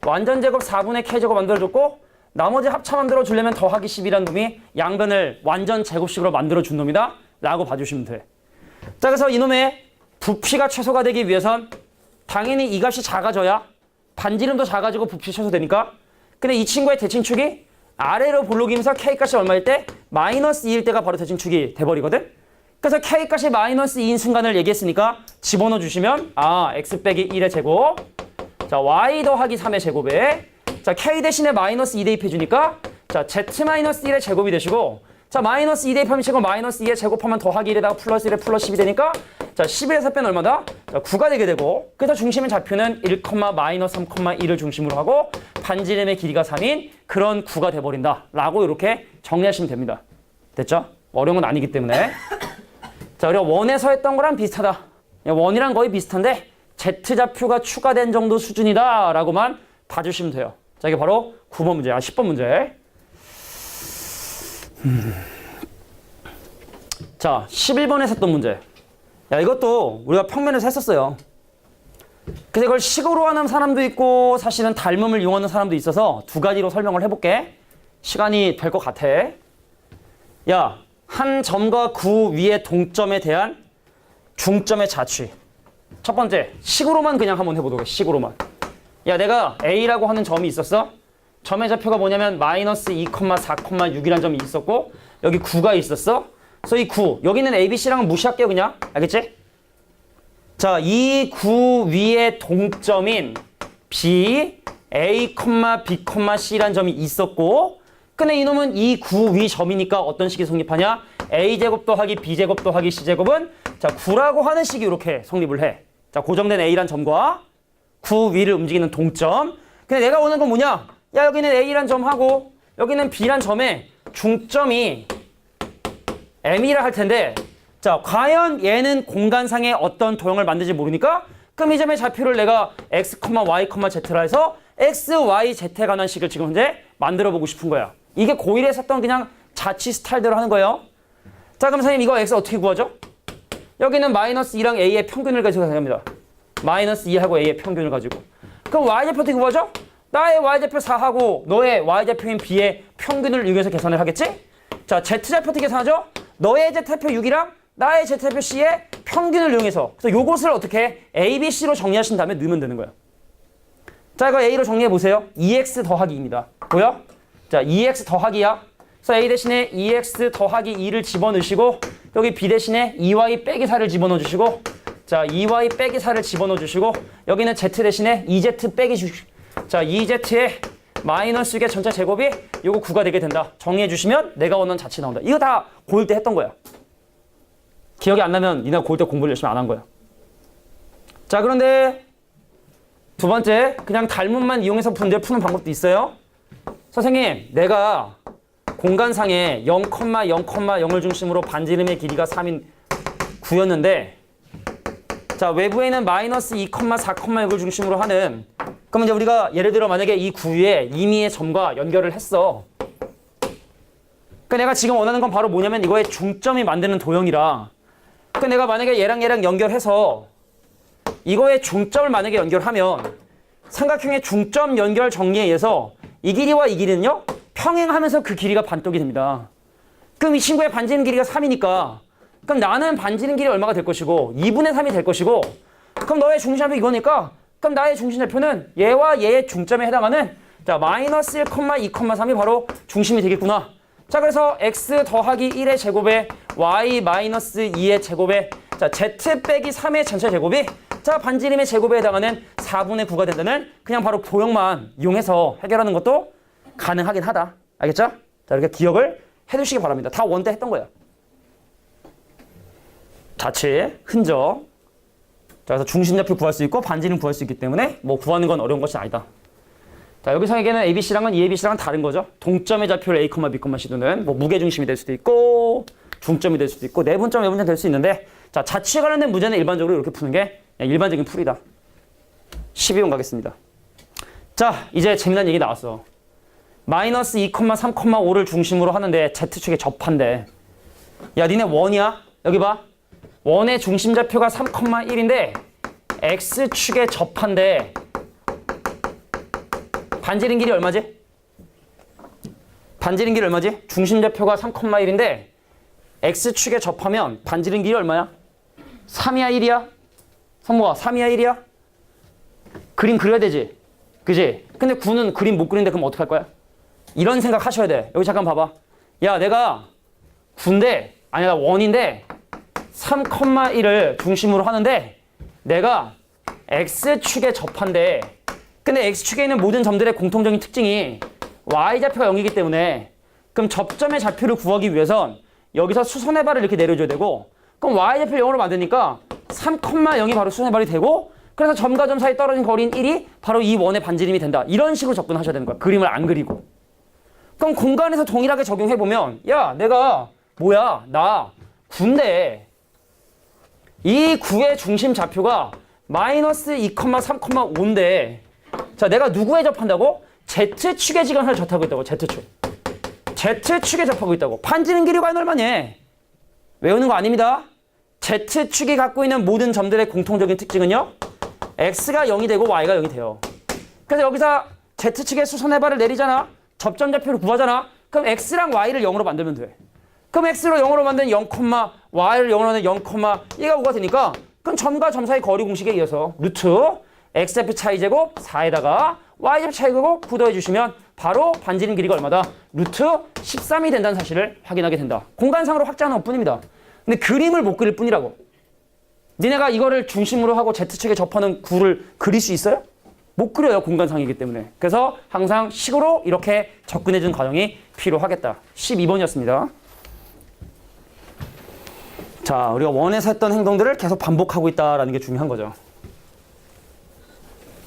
S1: 완전 제곱 4분의 k 제곱 만들어줬고 나머지 합차 만들어 주려면 더하기 10이라는 놈이 양변을 완전 제곱식으로 만들어 준 놈이다 라고 봐주시면 돼. 자 그래서 이놈의 부피가 최소가 되기 위해선 당연히 이 값이 작아져야 반지름도 작아지고 부피 최소되니까 근데 이 친구의 대칭축이 아래로 볼록이면서 k값이 얼마일 때? 마이너스 2일 때가 바로 대칭축이 돼버리거든? 그래서 k값이 마이너스 2인 순간을 얘기했으니까 집어넣어 주시면 x 빼기 1의 제곱 자 y 더하기 3의 제곱에 자 k 대신에 마이너스 2 대입해 주니까 자 z 마이너스 1의 제곱이 되시고 자 마이너스 2 대입하면 제곱 마이너스 2의 제곱하면 더하기 1에다가 플러스 1에 플러스 10이 되니까 자 11에서 빼면 얼마다? 자 9가 되게 되고 그래서 중심의 좌표는 1, 마이너스 3,1을 중심으로 하고 반지름의 길이가 3인 그런 9가 돼버린다 라고 이렇게 정리하시면 됩니다. 됐죠? 어려운 건 아니기 때문에 자 우리가 원에서 했던 거랑 비슷하다. 원이랑 거의 비슷한데 Z좌표가 추가된 정도 수준이다 라고만 봐주시면 돼요. 자 이게 바로 9번 문제야. 10번 문제. 자 11번에 했던 문제. 야 이것도 우리가 평면에서 했었어요. 그래서 이걸 식으로 하는 사람도 있고 사실은 닮음을 이용하는 사람도 있어서 두 가지로 설명을 해볼게. 시간이 될 것 같아. 야 한 점과 구 위의 동점에 대한 중점의 자취. 첫 번째 식으로만 그냥 한번 해보도록 해. 식으로만. 야 내가 A라고 하는 점이 있었어. 점의 좌표가 뭐냐면 마이너스 2,4,6이라는 점이 있었고 여기 9가 있었어. 그래서 이 9 여기는 A, B, C랑은 무시할게요 그냥. 알겠지? 자, 이 9 위의 동점인 B, A, B, C라는 점이 있었고 근데 이놈은 이 9 위 점이니까 어떤 식이 성립하냐? A제곱 더하기 B제곱 더하기 C제곱은 자 9라고 하는 식이 이렇게 성립을 해. 자 고정된 A란 점과 9 위를 움직이는 동점. 근데 내가 원하는 건 뭐냐? 야 여기는 A란 점하고 여기는 B란 점에 중점이 M이라 할 텐데 자 과연 얘는 공간상에 어떤 도형을 만들지 모르니까 그럼 이 점의 좌표를 내가 X, Y, Z라 해서 X, Y, Z에 관한 식을 지금 현재 만들어 보고 싶은 거야. 이게 고1에 썼던 그냥 자취 스타일대로 하는 거예요. 자 그럼 선생님 이거 X 어떻게 구하죠? 여기는 마이너스 2랑 A의 평균을 가지고 생각합니다. 마이너스 2하고 A의 평균을 가지고 그럼 Y좌표 어떻게 구하죠? 나의 Y좌표 4하고 너의 Y좌표인 B의 평균을 이용해서 계산을 하겠지? 자 Z좌표 어떻게 계산하죠? 너의 Z좌표 6이랑 나의 Z좌표 C의 평균을 이용해서 그래서 요것을 어떻게 A, B, C로 정리하신 다음에 넣으면 되는 거예요. 자 이거 A로 정리해 보세요. 2X 더하기 2입니다. 보여? 자 2X 더하기야. 그래서 A 대신에 2X 더하기 2를 집어넣으시고 여기 B 대신에 2Y 빼기 4를 집어넣어 주시고 자 2Y 빼기 4를 집어넣어 주시고 여기는 Z 대신에 2Z 빼기 자 2Z의 마이너스 6의 전체 제곱이 요거 9가 되게 된다. 정리해 주시면 내가 원하는 자취 나온다. 이거 다 고1 때 했던 거야. 기억이 안 나면 니네 고1 때 공부를 열심히 안 한 거야. 자 그런데 두 번째 그냥 닮음만 이용해서 문제를 푸는 방법도 있어요. 선생님 내가 공간상에 0,0,0을 중심으로 반지름의 길이가 3인 9였는데 자 외부에는 마이너스 2,4,6을 중심으로 하는 그럼 이제 우리가 예를 들어 만약에 이 9위에 임의의 점과 연결을 했어. 그러니까 내가 지금 원하는 건 바로 뭐냐면 이거의 중점이 만드는 도형이라 그러니까 내가 만약에 얘랑 연결해서 이거의 중점을 만약에 연결하면 삼각형의 중점 연결 정리에 의해서 이 길이와 이 길이는요 평행하면서 그 길이가 반떡이 됩니다. 그럼 이 친구의 반지름 길이가 3이니까 그럼 나는 반지름 길이 얼마가 될 것이고 2분의 3이 될 것이고 그럼 너의 중심좌표 이거니까 그럼 나의 중심좌표는 얘와 얘의 중점에 해당하는 자 마이너스 1, 2, 3이 바로 중심이 되겠구나. 자 그래서 x 더하기 1의 제곱에 y 마이너스 2의 제곱에 자 z 빼기 3의 전체 제곱이 자 반지름의 제곱에 해당하는 4분의 9가 된다는 그냥 바로 도형만 이용해서 해결하는 것도 가능하긴 하다. 알겠죠? 자 이렇게 기억을 해두시기 바랍니다. 다 원 때 했던 거예요. 자취, 흔적. 자 그래서 중심좌표 구할 수 있고 반지름 구할 수 있기 때문에 뭐 구하는 건 어려운 것이 아니다. 자 여기서 얘기는 ABC랑은 EABC랑은 다른 거죠. 동점의 좌표를 A, B, C도는 뭐 무게중심이 될 수도 있고 중점이 될 수도 있고 내분점, 외분점 될 수 있는데 자 자취에 관련된 문제는 일반적으로 이렇게 푸는 게 일반적인 풀이다. 12번 가겠습니다. 자 이제 재미난 얘기 나왔어. 마이너스 2,3,5를 중심으로 하는데 Z축에 접한대. 야, 니네 원이야? 여기 봐. 원의 중심좌표가 3,1인데 X축에 접한대. 반지름 길이 얼마지? 반지름 길이 얼마지? 중심좌표가 3,1인데 X축에 접하면 반지름 길이 얼마야? 3이야 1이야? 성모가 3이야 1이야? 그림 그려야 되지. 그지? 근데 9는 그림 못 그리는데 그럼 어떡할 거야? 이런 생각 하셔야 돼. 여기 잠깐 봐봐. 야, 내가 9인데 아니야 원인데 3,1을 중심으로 하는데 내가 X축에 접한대. 근데 X축에 있는 모든 점들의 공통적인 특징이 Y좌표가 0이기 때문에 그럼 접점의 좌표를 구하기 위해선 여기서 수선의 발을 이렇게 내려줘야 되고 그럼 Y좌표를 0으로 만드니까 3,0이 바로 수선의 발이 되고 그래서 점과 점 사이 떨어진 거리인 1이 바로 이 원의 반지름이 된다. 이런 식으로 접근하셔야 되는 거야. 그림을 안 그리고. 그럼 공간에서 동일하게 적용해보면 야, 내가 뭐야? 나 9인데 이 9의 중심 좌표가 마이너스 2,3,5인데 자, 내가 누구에 접한다고? Z축의 지간을 접하고 있다고. Z축. Z축에 접하고 있다고. 반지름 길이가 얼마니? 외우는 거 아닙니다. Z축이 갖고 있는 모든 점들의 공통적인 특징은요. X가 0이 되고 Y가 0이 돼요. 그래서 여기서 Z축의 수선의 발을 내리잖아. 접점 좌표를 구하잖아. 그럼 X랑 Y를 0으로 만들면 돼. 그럼 X로 0으로 만든 0, Y를 0으로 만든 0, 얘가 5가 되니까 그럼 점과 점 사이 거리 공식에 의해서 루트 X좌표 차이 제곱 4에다가 Y좌표 차이 제곱 9 더해주시면 바로 반지름 길이가 얼마다? 루트 13이 된다는 사실을 확인하게 된다. 공간상으로 확장하는 것뿐입니다. 근데 그림을 못 그릴 뿐이라고. 니네가 이거를 중심으로 하고 Z축에 접하는 9를 그릴 수 있어요? 못 그려요. 공간상이기 때문에. 그래서 항상 식으로 이렇게 접근해주는 과정이 필요하겠다. 12번이었습니다. 자, 우리가 원에서 했던 행동들을 계속 반복하고 있다는 게 중요한 거죠.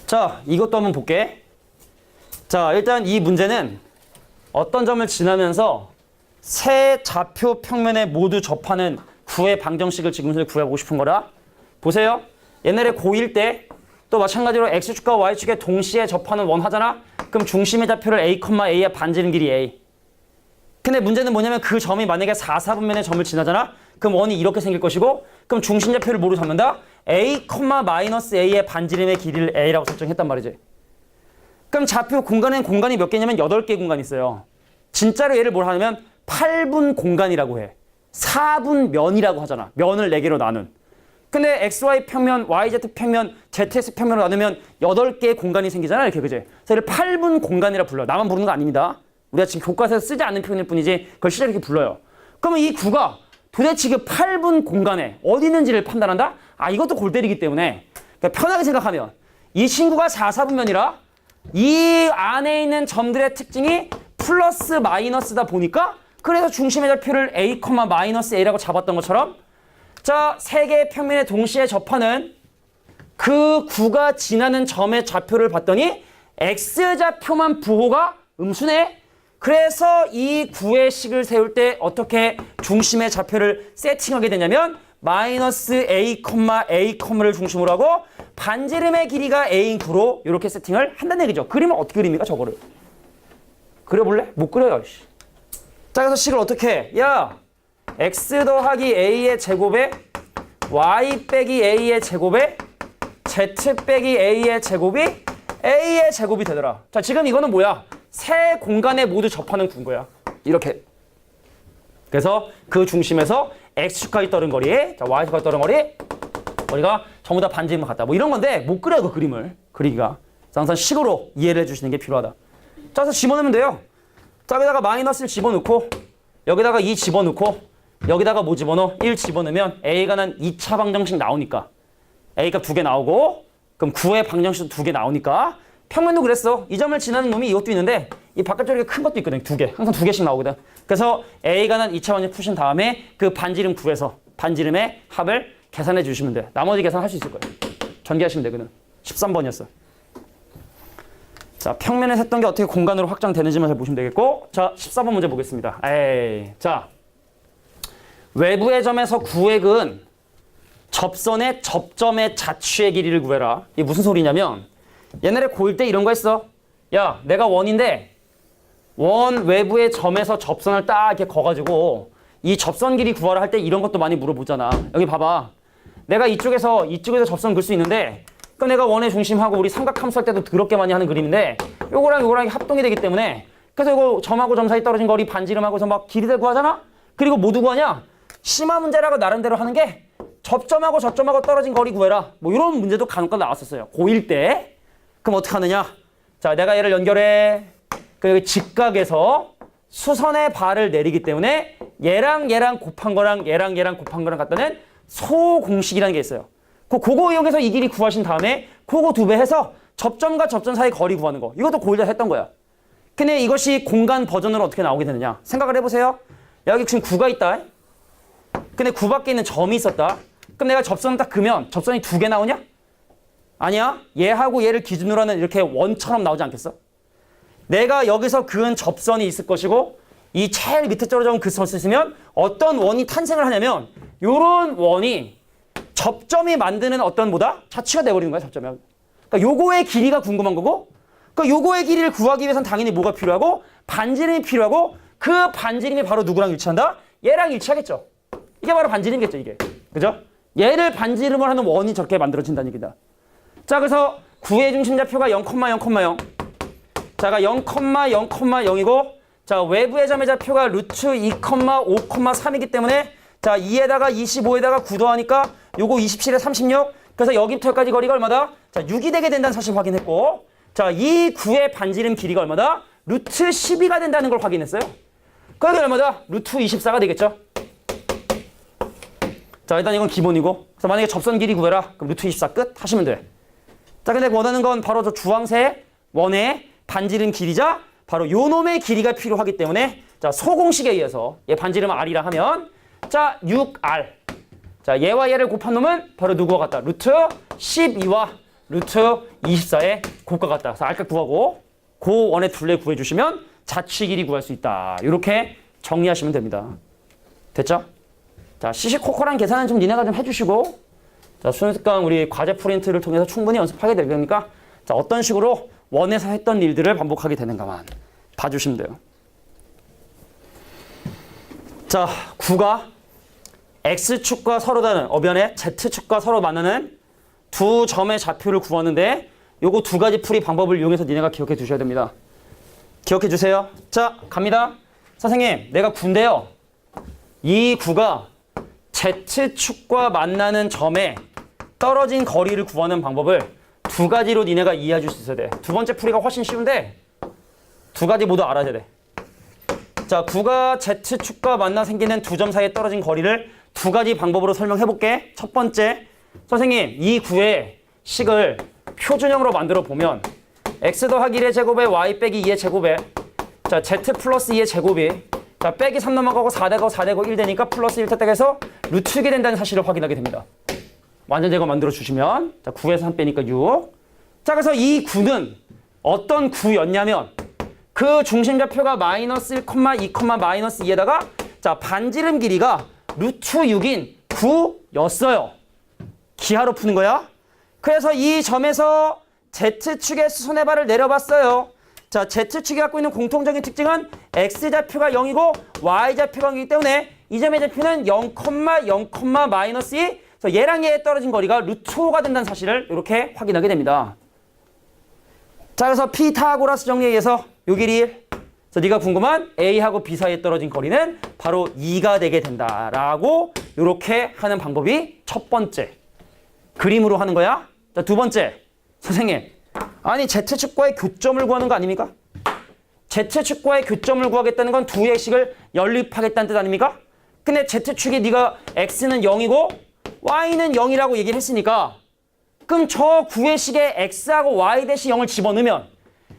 S1: 자, 이것도 한번 볼게. 자, 일단 이 문제는 어떤 점을 지나면서 세 좌표 평면에 모두 접하는 9의 방정식을 지금 구해보고 싶은 거라. 보세요. 옛날에 고1 때 또 마찬가지로 X축과 Y축에 동시에 접하는 원 하잖아. 그럼 중심의 좌표를 A, A의 반지름 길이 A. 근데 문제는 뭐냐면 그 점이 만약에 4, 4분면의 점을 지나잖아. 그럼 원이 이렇게 생길 것이고 그럼 중심 좌표를 뭐로 잡는다? A, 마이너스 A의 반지름의 길이를 A라고 설정했단 말이지. 그럼 좌표 공간에는 공간이 몇 개냐면 8개 공간이 있어요. 진짜로 얘를 뭘 하냐면 8분 공간이라고 해. 4분 면이라고 하잖아. 면을 4개로 나눈. 근데 XY 평면, YZ 평면, ZS 평면으로 나누면 8개의 공간이 생기잖아. 이렇게 그지? 그래서 얘를 8분 공간이라 불러요. 나만 부르는 거 아닙니다. 우리가 지금 교과서에서 쓰지 않는 표현일 뿐이지 그걸 실제로 이렇게 불러요. 그러면 이 9가 도대체 그 8분 공간에 어디 있는지를 판단한다? 아, 이것도 골 때리기 때문에 그러니까 편하게 생각하면 이 친구가 4, 4분면이라 이 안에 있는 점들의 특징이 플러스 마이너스다 보니까 그래서 중심의 좌표를 A, 마이너스 A라고 잡았던 것처럼 자, 세 개의 평면에 동시에 접하는 그 9가 지나는 점의 좌표를 봤더니 X좌표만 부호가 음수네. 그래서 이 9의 식을 세울 때 어떻게 중심의 좌표를 세팅하게 되냐면 마이너스 A, A를 중심으로 하고 반지름의 길이가 A인 9로 이렇게 세팅을 한다는 얘기죠. 그림을 어떻게 그립니까 저거를? 그려볼래? 못 그려요. 자, 그래서 식을 어떻게 해? 야, X 더하기 A의 제곱에 Y 빼기 A의 제곱에 Z 빼기 A의 제곱이 A의 제곱이 되더라. 자, 지금 이거는 뭐야? 세 공간에 모두 접하는 구인 거야. 이렇게. 그래서 그 중심에서 X축까지 떠는 거리에 자, Y축까지 떠는 거리가 전부 다 반지름을 같다. 뭐 이런 건데 못 그려요. 그 그림을. 그리기가. 항상 식으로 이해를 해주시는 게 필요하다. 자, 그래서 집어넣으면 돼요. 자, 여기다가 마이너스를 집어넣고 여기다가 2 집어넣고 여기다가 뭐 집어넣어? 1 집어넣으면 A가 난 2차 방정식 나오니까 A가 2개 나오고 그럼 9의 방정식도 2개 나오니까 평면도 그랬어. 이 점을 지나는 놈이 이것도 있는데 이 바깥쪽에 큰 것도 있거든. 2개. 항상 2개씩 나오거든. 그래서 A가 난 2차 방정식 푸신 다음에 그 반지름 9에서 반지름의 합을 계산해 주시면 돼. 나머지 계산할 수 있을 거예요. 전개하시면 되거든. 13번이었어. 자, 평면에서 했던 게 어떻게 공간으로 확장되는지만 잘 보시면 되겠고 자, 14번 문제 보겠습니다. 자, 외부의 점에서 구획은 접선의 접점의 자취의 길이를 구해라. 이게 무슨 소리냐면 옛날에 고1 때 이런 거 했어. 야, 내가 원인데 원 외부의 점에서 접선을 딱 이렇게 거가지고 이 접선 길이 구하라 할 때 이런 것도 많이 물어보잖아. 여기 봐봐. 내가 이쪽에서 접선 그을 수 있는데 그럼 내가 원의 중심하고 우리 삼각함수 할 때도 더럽게 많이 하는 그림인데 요거랑 합동이 되기 때문에 그래서 이거 점하고 점 사이 떨어진 거리 반지름하고서 막 길이를 구하잖아? 그리고 뭐 두고 하냐? 심화 문제라고 나름대로 하는 게 접점하고 저점하고 떨어진 거리 구해라. 뭐 이런 문제도 간혹 나왔었어요. 고1 때. 그럼 어떻게 하느냐? 자, 내가 얘를 연결해. 그 여기 직각에서 수선의 발을 내리기 때문에 얘랑 곱한 거랑 얘랑 곱한 거랑 같다는 소공식이라는 게 있어요. 그거 이용해서 이 길이 구하신 다음에 그거 2배 해서 접점과 접점 사이 거리 구하는 거. 이것도 고1 때 했던 거야. 근데 이것이 공간 버전으로 어떻게 나오게 되느냐? 생각을 해보세요. 여기 지금 9가 있다. 근데 9 밖에 있는 점이 있었다. 그럼 내가 접선을 딱 그으면 접선이 2개 나오냐? 아니야. 얘하고 얘를 기준으로 하는 이렇게 원처럼 나오지 않겠어? 내가 여기서 그은 접선이 있을 것이고 이 제일 밑에 떨어져 온 그 선을 쓰면 어떤 원이 탄생을 하냐면 요런 원이 접점이 만드는 어떤 뭐다? 자취가 돼버리는 거야, 접점이. 그러니까 요거의 길이가 궁금한 거고 그러니까 요거의 길이를 구하기 위해서는 당연히 뭐가 필요하고 반지름이 필요하고 그 반지름이 바로 누구랑 일치한다? 얘랑 일치하겠죠. 이게 바로 반지름이겠죠, 이게. 그죠? 얘를 반지름을 하는 원이 저렇게 만들어진다는 얘기다. 자, 그래서 구의 중심좌표가 0,0,0. 자가 0,0,0이고 자, 외부의 점의 좌표가 루트 2,5,3이기 때문에 자, 2에다가 25에다가 9 더하니까 요거 27에 36. 그래서 여기부터 여기까지 거리가 얼마다? 자, 6이 되게 된다는 사실 확인했고 자, 이 9의 반지름 길이가 얼마다? 루트 12가 된다는 걸 확인했어요. 그게 얼마다? 루트 24가 되겠죠. 자, 일단 이건 기본이고 그래서 만약에 접선 길이 구해라. 그럼 루트 24 끝 하시면 돼. 자, 근데 원하는 건 바로 저 주황색 원의 반지름 길이자 바로 요 놈의 길이가 필요하기 때문에 자, 소공식에 의해서 얘 반지름 R이라 하면 자, 6R. 자, 얘와 얘를 곱한 놈은 바로 누구와 같다? 루트 12와 루트 24의 곱과 같다. 그래서 R값 구하고 그 원의 둘레 구해주시면 자취 길이 구할 수 있다. 이렇게 정리하시면 됩니다. 됐죠? 자, 시시콜콜한 계산은 좀 니네가 좀 해주시고 자, 수능특강 우리 과제 프린트를 통해서 충분히 연습하게 될 거니까 자, 어떤 식으로 원에서 했던 일들을 반복하게 되는가만 봐주시면 돼요. 자, 9가 X축과 서로 다른 어변의 Z축과 서로 만나는 두 점의 좌표를 구하는데 요거 2가지 풀이 방법을 이용해서 니네가 기억해 두셔야 됩니다. 기억해 주세요. 자, 갑니다. 선생님, 내가 9인데요. 이 9가 Z축과 만나는 점에 떨어진 거리를 구하는 방법을 2가지로 니네가 이해해 줄 수 있어야 돼. 두 번째 풀이가 훨씬 쉬운데 2가지 모두 알아야 돼. 자, 9가 Z축과 만나 생기는 두 점 사이에 떨어진 거리를 2가지 방법으로 설명해 볼게. 첫 번째, 선생님 이 9의 식을 표준형으로 만들어 보면 x 더하기 1의 제곱에 y 빼기 2의 제곱에 자, z 플러스 2의 제곱이 자, 빼기 3 넘어가고 4되고 4되고 1 되니까 플러스 1 택해서 루트 6이 된다는 사실을 확인하게 됩니다. 완전 제곱 만들어 주시면 자, 9에서 3 빼니까 6. 자, 그래서 이 9는 어떤 9였냐면 그 중심좌표가 마이너스 1, 2, 마이너스 2에다가 자, 반지름 길이가 루트 6인 9였어요. 기하로 푸는 거야. 그래서 이 점에서 Z축의 수선의 발을 내려봤어요. 자, Z축이 갖고 있는 공통적인 특징은 X좌표가 0이고 Y좌표가 0이기 때문에 이 점의 좌표는 0, 0, 마이너스 2. 그래서 얘랑 얘에 떨어진 거리가 루트 5가 된다는 사실을 이렇게 확인하게 됩니다. 자, 그래서 피타고라스 정리에 의해서 요 길이 1. 그래서 네가 궁금한 A하고 B 사이에 떨어진 거리는 바로 2가 되게 된다라고 이렇게 하는 방법이 첫 번째. 그림으로 하는 거야. 자, 두 번째. 선생님, 아니 Z축과의 교점을 구하는 거 아닙니까? Z축과의 교점을 구하겠다는 건 두 개의 식을 연립하겠다는 뜻 아닙니까? 근데 Z축이 네가 X는 0이고 Y는 0이라고 얘기를 했으니까 그럼 저 구의 식에 X하고 Y 대신 0을 집어넣으면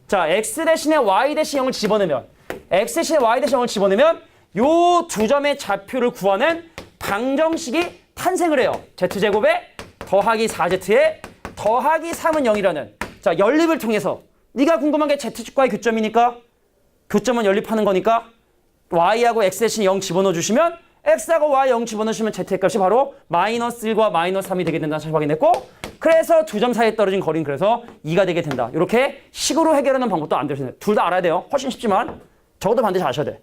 S1: 자, X 대신에 Y 대신 0을 집어넣으면 X 대신에 Y 대신 0을 집어넣으면 요 두 점의 좌표를 구하는 방정식이 탄생을 해요. Z제곱에 더하기 4Z에 더하기 3은 0이라는 자, 연립을 통해서 네가 궁금한 게 Z축과의 교점이니까 교점은 연립하는 거니까 Y하고 X 대신 0 집어넣어 주시면 X하고 Y 0 집어넣으시면 Z의 값이 바로 마이너스 1과 마이너스 3이 되게 된다는 사실 확인했고 그래서 두 점 사이에 떨어진 거리는 그래서 2가 되게 된다. 이렇게 식으로 해결하는 방법도 안 되시네요. 둘 다 알아야 돼요. 훨씬 쉽지만 저것도 반드시 아셔야 돼.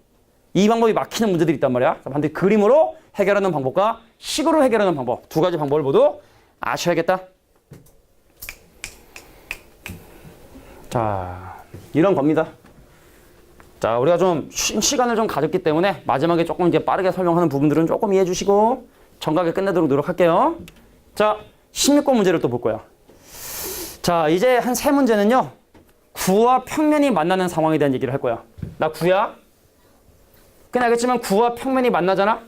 S1: 이 방법이 막히는 문제들이 있단 말이야. 반드시 그림으로 해결하는 방법과 식으로 해결하는 방법, 두 가지 방법을 모두 아셔야겠다. 자, 이런 겁니다. 자, 우리가 좀 시간을 좀 가졌기 때문에 마지막에 조금 이제 빠르게 설명하는 부분들은 조금 이해해 주시고 정각에 끝내도록 노력할게요. 자, 16번 문제를 또 볼 거야. 자, 이제 한 세 문제는요. 구와 평면이 만나는 상황에 대한 얘기를 할 거야. 나 구야. 그냥 알겠지만 구와 평면이 만나잖아.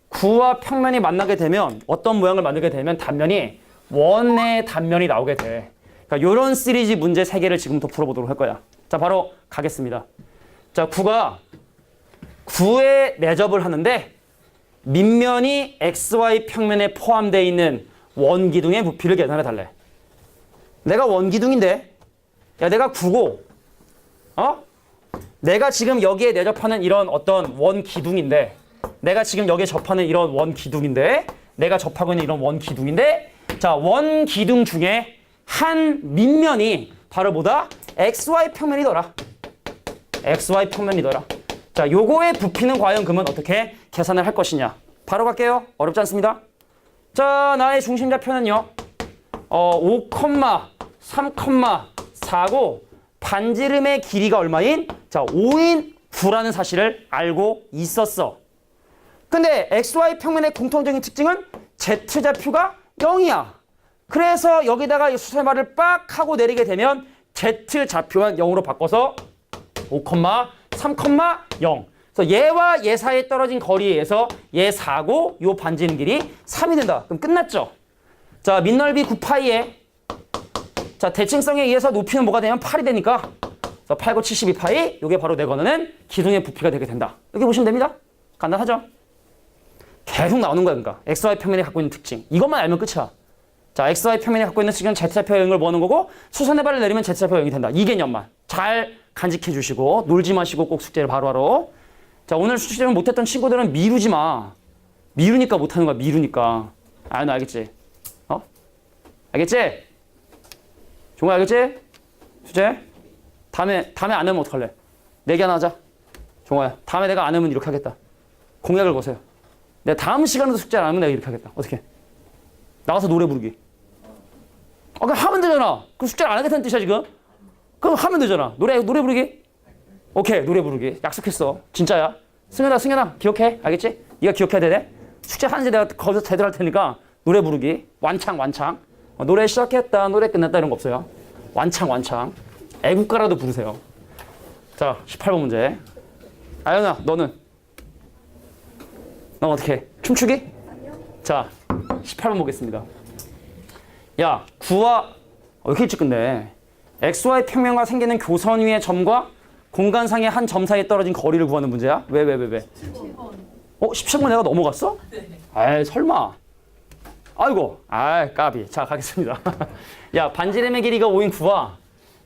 S1: 구와 평면이 만나게 되면 어떤 모양을 만들게 되면 단면이 원의 단면이 나오게 돼. 그러니까 이런 시리즈 문제 3개를 지금부터 풀어보도록 할 거야. 자, 바로 가겠습니다. 자, 구가 구에 내접을 하는데 밑면이 XY 평면에 포함되어 있는 원기둥의 부피를 계산해 달래. 내가 원기둥인데, 야, 내가 구고, 내가 지금 여기에 내접하는 이런 어떤 원기둥인데, 내가 지금 여기에 접하는 이런 원기둥인데, 내가 접하고 있는 이런 원기둥인데, 자, 원기둥 중에 한 밑면이 바로 뭐다? XY 평면이더라. XY 평면이더라. 자, 요거의 부피는 과연 그러면 어떻게 계산을 할 것이냐? 바로 갈게요. 어렵지 않습니다. 자, 나의 중심좌표는요. 5, 3,4고 반지름의 길이가 얼마인? 자, 5인 9라는 사실을 알고 있었어. 근데 XY 평면의 공통적인 특징은 Z좌표가 0이야. 그래서 여기다가 이 수세마를 빡 하고 내리게 되면 Z좌표만 0으로 바꿔서 5, 3,0. 그래서 얘와 얘 사이에 떨어진 거리에서 얘 4고 요 반지름 길이 3이 된다. 그럼 끝났죠? 자, 밑넓이 9파이에 자, 대칭성에 의해서 높이는 뭐가 되면 8이 되니까 8, 9, 72파이 요게 바로 내거는 기둥의 부피가 되게 된다. 이렇게 보시면 됩니다. 간단하죠? 계속 나오는 거야. 그러니까 XY 평면이 갖고 있는 특징. 이것만 알면 끝이야. 자, XY 평면이 갖고 있는 특징은 Z좌표 0을 모으는 거고 수선의 발을 내리면 Z좌표 0이 된다. 이 개념만 잘 간직해 주시고 놀지 마시고 꼭 숙제를 바로바로. 자, 오늘 숙제를 못했던 친구들은 미루지 마. 미루니까 못하는 거야. 미루니까. 너 알겠지? 알겠지? 종아 알겠지? 숙제? 다음에 안 하면 어떡할래? 내기 하나 하자. 종아야, 다음에 내가 안 하면 이렇게 하겠다. 공약을 거세요. 내가 다음 시간에도 숙제를 안 하면 내가 이렇게 하겠다. 어떻게? 나가서 노래 부르기. 그럼 하면 되잖아. 그럼 숙제를 안 하겠다는 뜻이야 지금? 그럼 하면 되잖아. 노래 부르기? 오케이, 노래 부르기. 약속했어. 진짜야. 승현아 기억해. 알겠지? 네가 기억해야 돼. 숙제 하는지 내가 거기서 제대로 할 테니까 노래 부르기. 완창. 노래 시작했다, 노래 끝났다 이런 거 없어요. 완창. 애국가라도 부르세요. 자, 18번 문제. 아연아, 너는 어떻게 해? 춤추기? 자, 18번 보겠습니다. 야, 구와 왜 이렇게 일찍 끝내? XY 평면과 생기는 교선 위의 점과 공간상의 한 점 사이에 떨어진 거리를 구하는 문제야? 왜? 17번. 17번 내가 넘어갔어? 네. 에이, 설마. 아이고, 까비. 자, 가겠습니다. 야, 반지름의 길이가 5인 9와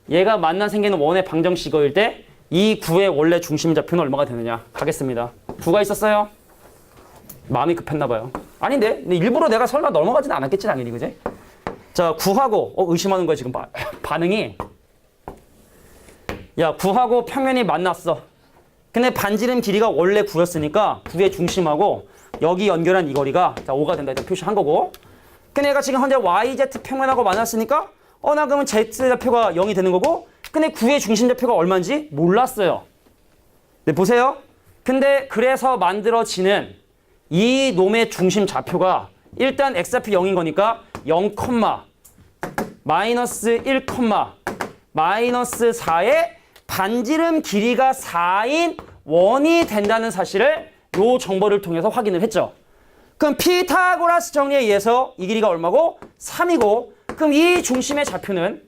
S1: 얘가 만나 생기는 원의 방정식어일 때 이 9의 원래 중심좌표는 얼마가 되느냐? 가겠습니다. 9가 있었어요? 마음이 급했나 봐요. 아닌데? 근데 일부러 내가 설마 넘어가진 않았겠지, 당연히, 그지? 자, 9하고, 의심하는 거야, 지금 반응이. 야, 9하고 평면이 만났어. 근데 반지름 길이가 원래 9였으니까 9의 중심하고 여기 연결한 이 거리가 자 5가 된다. 일단 표시한 거고. 근데 얘가 지금 현재 YZ 평면하고 만났으니까 나 그러면 Z좌표가 0이 되는 거고 근데 9의 중심좌표가 얼마인지 몰랐어요. 네, 보세요. 근데 그래서 만들어지는 이 놈의 중심좌표가 일단 X좌표 0인 거니까 0, 마이너스 1, 마이너스 4의 반지름 길이가 4인 원이 된다는 사실을 요 정보를 통해서 확인을 했죠. 그럼 피타고라스 정리에 의해서 이 길이가 얼마고? 3이고 그럼 이 중심의 좌표는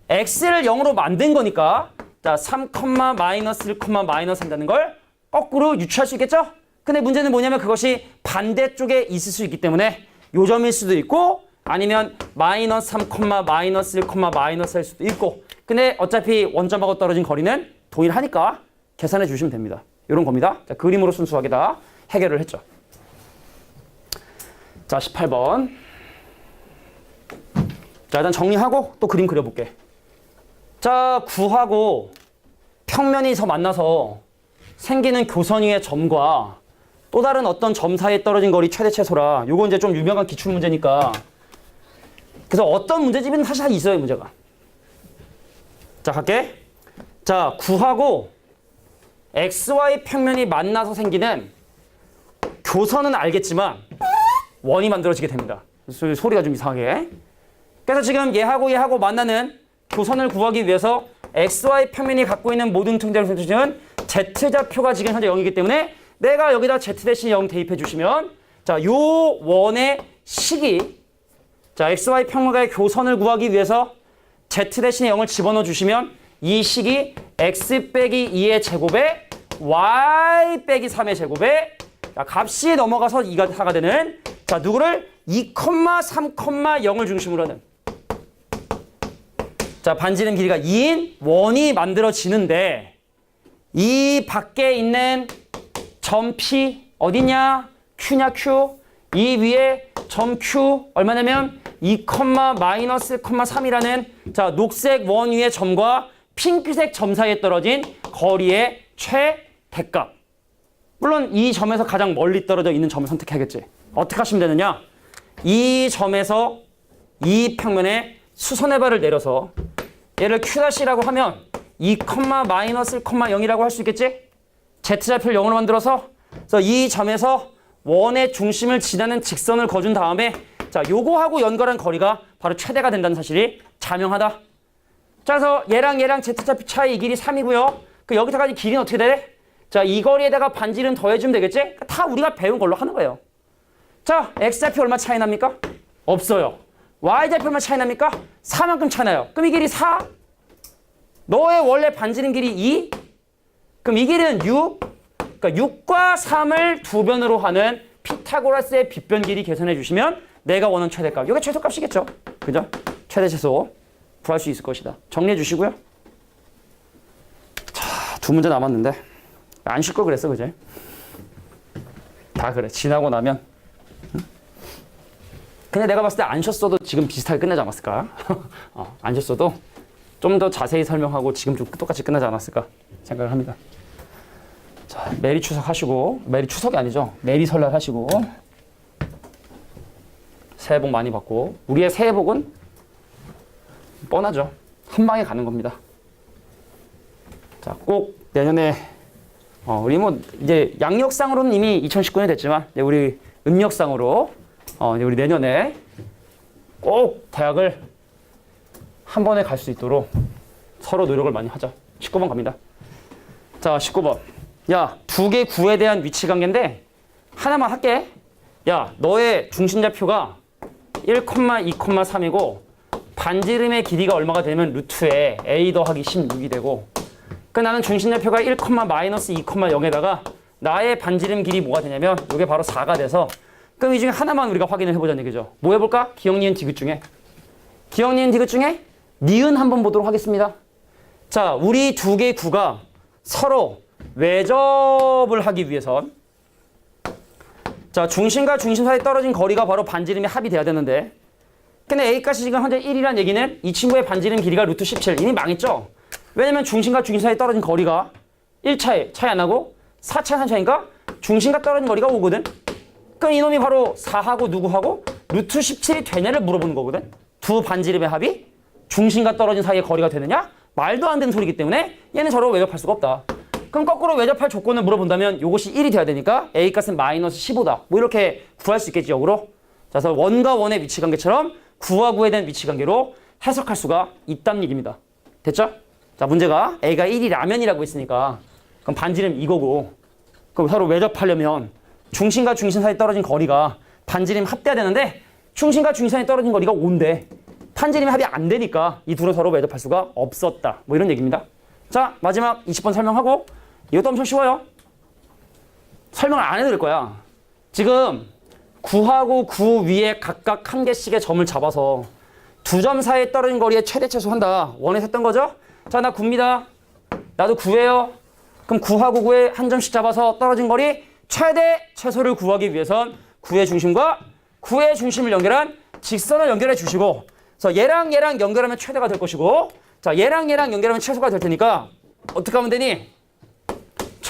S1: x를 0으로 만든 거니까 자 3, 마이너스 1, 마이너스 3이라는 걸 거꾸로 유추할 수 있겠죠? 근데 문제는 뭐냐면 그것이 반대쪽에 있을 수 있기 때문에 요점일 수도 있고 아니면 마이너스 3, 마이너스 1, 마이너스 4일 수도 있고 근데 어차피 원점하고 떨어진 거리는 동일하니까 계산해 주시면 됩니다. 이런 겁니다. 자, 그림으로 순수하게 다 해결을 했죠. 자, 18번. 자, 일단 정리하고 또 그림 그려볼게. 자, 9하고 평면이 서 만나서 생기는 교선 위의 점과 또 다른 어떤 점 사이에 떨어진 거리 최대 최소라. 요거 이제 좀 유명한 기출 문제니까. 그래서 어떤 문제집은 사실 다 있어요, 문제가. 자, 갈게. 자, 구하고 XY 평면이 만나서 생기는 교선은 알겠지만 원이 만들어지게 됩니다. 소리가 좀 이상하게. 그래서 지금 얘하고 만나는 교선을 구하기 위해서 XY 평면이 갖고 있는 모든 등대로 생기는 Z좌표가 지금 현재 0이기 때문에 내가 여기다 Z 대신 0 대입해 주시면 자, 요 원의 식이 자, XY 평면과의 교선을 구하기 위해서 Z 대신 0을 집어넣어 주시면 이 식이 X 빼기 2의 제곱에 Y 빼기 3의 제곱에 자, 값이 넘어가서 2가 4가 되는 자, 누구를 2, 3, 0을 중심으로 하는 자, 반지름 길이가 2인 원이 만들어지는데 이 밖에 있는 점 P 어디냐? Q냐 Q. 이 위에 점 Q 얼마냐면 2, 마이너스 3이라는 자, 녹색 원 위의 점과 핑크색 점 사이에 떨어진 거리의 최대값. 물론 이 점에서 가장 멀리 떨어져 있는 점을 선택해야겠지. 어떻게 하시면 되느냐? 이 점에서 이 평면에 수선의 발을 내려서 얘를 Q'라고 하면 2, 마이너스 0이라고 할 수 있겠지? Z좌표를 0으로 만들어서 그래서 이 점에서 원의 중심을 지나는 직선을 거준 다음에 자, 요거하고 연결한 거리가 바로 최대가 된다는 사실이 자명하다. 자, 그래서 얘랑 Z좌표 차이 이 길이 3이고요. 그 여기서까지 길이는 어떻게 돼? 자, 이 거리에다가 반지름 더해주면 되겠지? 다 우리가 배운 걸로 하는 거예요. 자, X좌표 얼마 차이 납니까? 없어요. Y좌표 얼마 차이 납니까? 4만큼 차이 나요. 그럼 이 길이 4? 너의 원래 반지름 길이 2? 그럼 이 길이는 6? 그러니까 6과 3을 두 변으로 하는 피타고라스의 빗변 길이 계산해 주시면 내가 원하는 최대값. 이게 최소값이겠죠? 그죠? 최대 최소 구할 수 있을 것이다. 정리해 주시고요. 자, 두 문제 남았는데 안 쉴 걸 그랬어, 그제? 다 그래. 지나고 나면. 응? 근데 내가 봤을 때 안 쉬었어도 지금 비슷하게 끝나지 않았을까? 안 쉬었어도 좀 더 자세히 설명하고 지금 좀 똑같이 끝나지 않았을까 생각을 합니다. 자, 메리 추석 하시고, 메리 추석이 아니죠. 메리 설날 하시고, 새해 복 많이 받고, 우리의 새해 복은 뻔하죠. 한 방에 가는 겁니다. 자, 꼭 내년에, 우리 뭐, 이제 양력상으로는 이미 2019년이 됐지만, 이제 우리 음력상으로, 이제 우리 내년에 꼭 대학을 한 번에 갈 수 있도록 서로 노력을 많이 하자. 19번 갑니다. 자, 19번. 야, 두 개 구에 대한 위치 관계인데 하나만 할게. 야, 너의 중심좌표가 1, 2, 3이고 반지름의 길이가 얼마가 되면 루트에 a 더하기 16이 되고 그 나는 중심좌표가 1, 마이너스 2, 0에다가 나의 반지름 길이 뭐가 되냐면 이게 바로 4가 돼서 그럼 이 중에 하나만 우리가 확인을 해보자는 얘기죠. 뭐 해볼까? 기억, 니은, 디귿 중에 니은 한번 보도록 하겠습니다. 자, 우리 두 개의 구가 서로 외접을 하기 위해선 자, 중심과 중심 사이에 떨어진 거리가 바로 반지름의 합이 돼야 되는데 근데 A값이 지금 현재 1이라는 얘기는 이 친구의 반지름 길이가 루트 17 이미 망했죠? 왜냐면 중심과 중심 사이에 떨어진 거리가 1차이 안 나고 4차이 3차이니까 중심과 떨어진 거리가 5거든. 그럼 이놈이 바로 4하고 누구하고 루트 17이 되냐를 물어보는 거거든. 두 반지름의 합이 중심과 떨어진 사이의 거리가 되느냐? 말도 안 되는 소리이기 때문에 얘는 서로 외접할 수가 없다. 그럼 거꾸로 외접할 조건을 물어본다면 이것이 1이 돼야 되니까 A값은 마이너스 15다. 뭐 이렇게 구할 수 있겠지, 역으로. 자, 그래서 원과 원의 위치관계처럼 9와 9에 대한 위치관계로 해석할 수가 있다는 얘기입니다. 됐죠? 자, 문제가 A가 1이라면이라고 했으니까 그럼 반지름 이거고 그럼 서로 외접하려면 중심과 중심 사이에 떨어진 거리가 반지름 합돼야 되는데 중심과 중심 사이에 떨어진 거리가 5인데 반지름이 합이 안 되니까 이 둘은 서로 외접할 수가 없었다. 뭐 이런 얘기입니다. 자, 마지막 20번 설명하고 이것도 엄청 쉬워요. 설명을 안 해드릴 거야. 지금 9하고 9 위에 각각 한 개씩의 점을 잡아서 두 점 사이에 떨어진 거리에 최대 최소 한다. 원에서 했던 거죠? 자, 나 9입니다. 나도 9예요. 그럼 9하고 9에 한 점씩 잡아서 떨어진 거리 최대 최소를 구하기 위해선 9의 중심과 9의 중심을 연결한 직선을 연결해 주시고 그래서 얘랑 연결하면 최대가 될 것이고 자, 얘랑 연결하면 최소가 될 테니까 어떻게 하면 되니?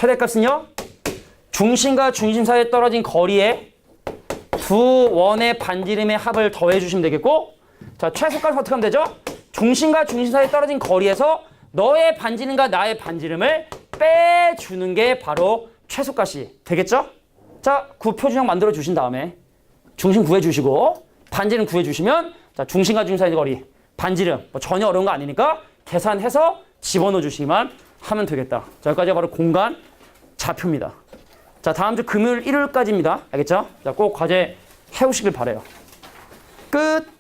S1: 최대값은요? 중심과 중심 사이에 떨어진 거리에 두 원의 반지름의 합을 더해주시면 되겠고, 자, 최소값은 어떻게 하면 되죠? 중심과 중심 사이에 떨어진 거리에서 너의 반지름과 나의 반지름을 빼주는 게 바로 최소값이 되겠죠? 자, 표준형 만들어 주신 다음에 중심 구해주시고 반지름 구해주시면, 자, 중심과 중심 사이의 거리, 반지름, 뭐 전혀 어려운 거 아니니까 계산해서 집어넣어 주시기만 하면 되겠다. 자, 여기까지가 바로 공간 좌표입니다. 자, 다음 주 금요일, 일요일까지입니다. 알겠죠? 자, 꼭 과제 해오시길 바래요. 끝!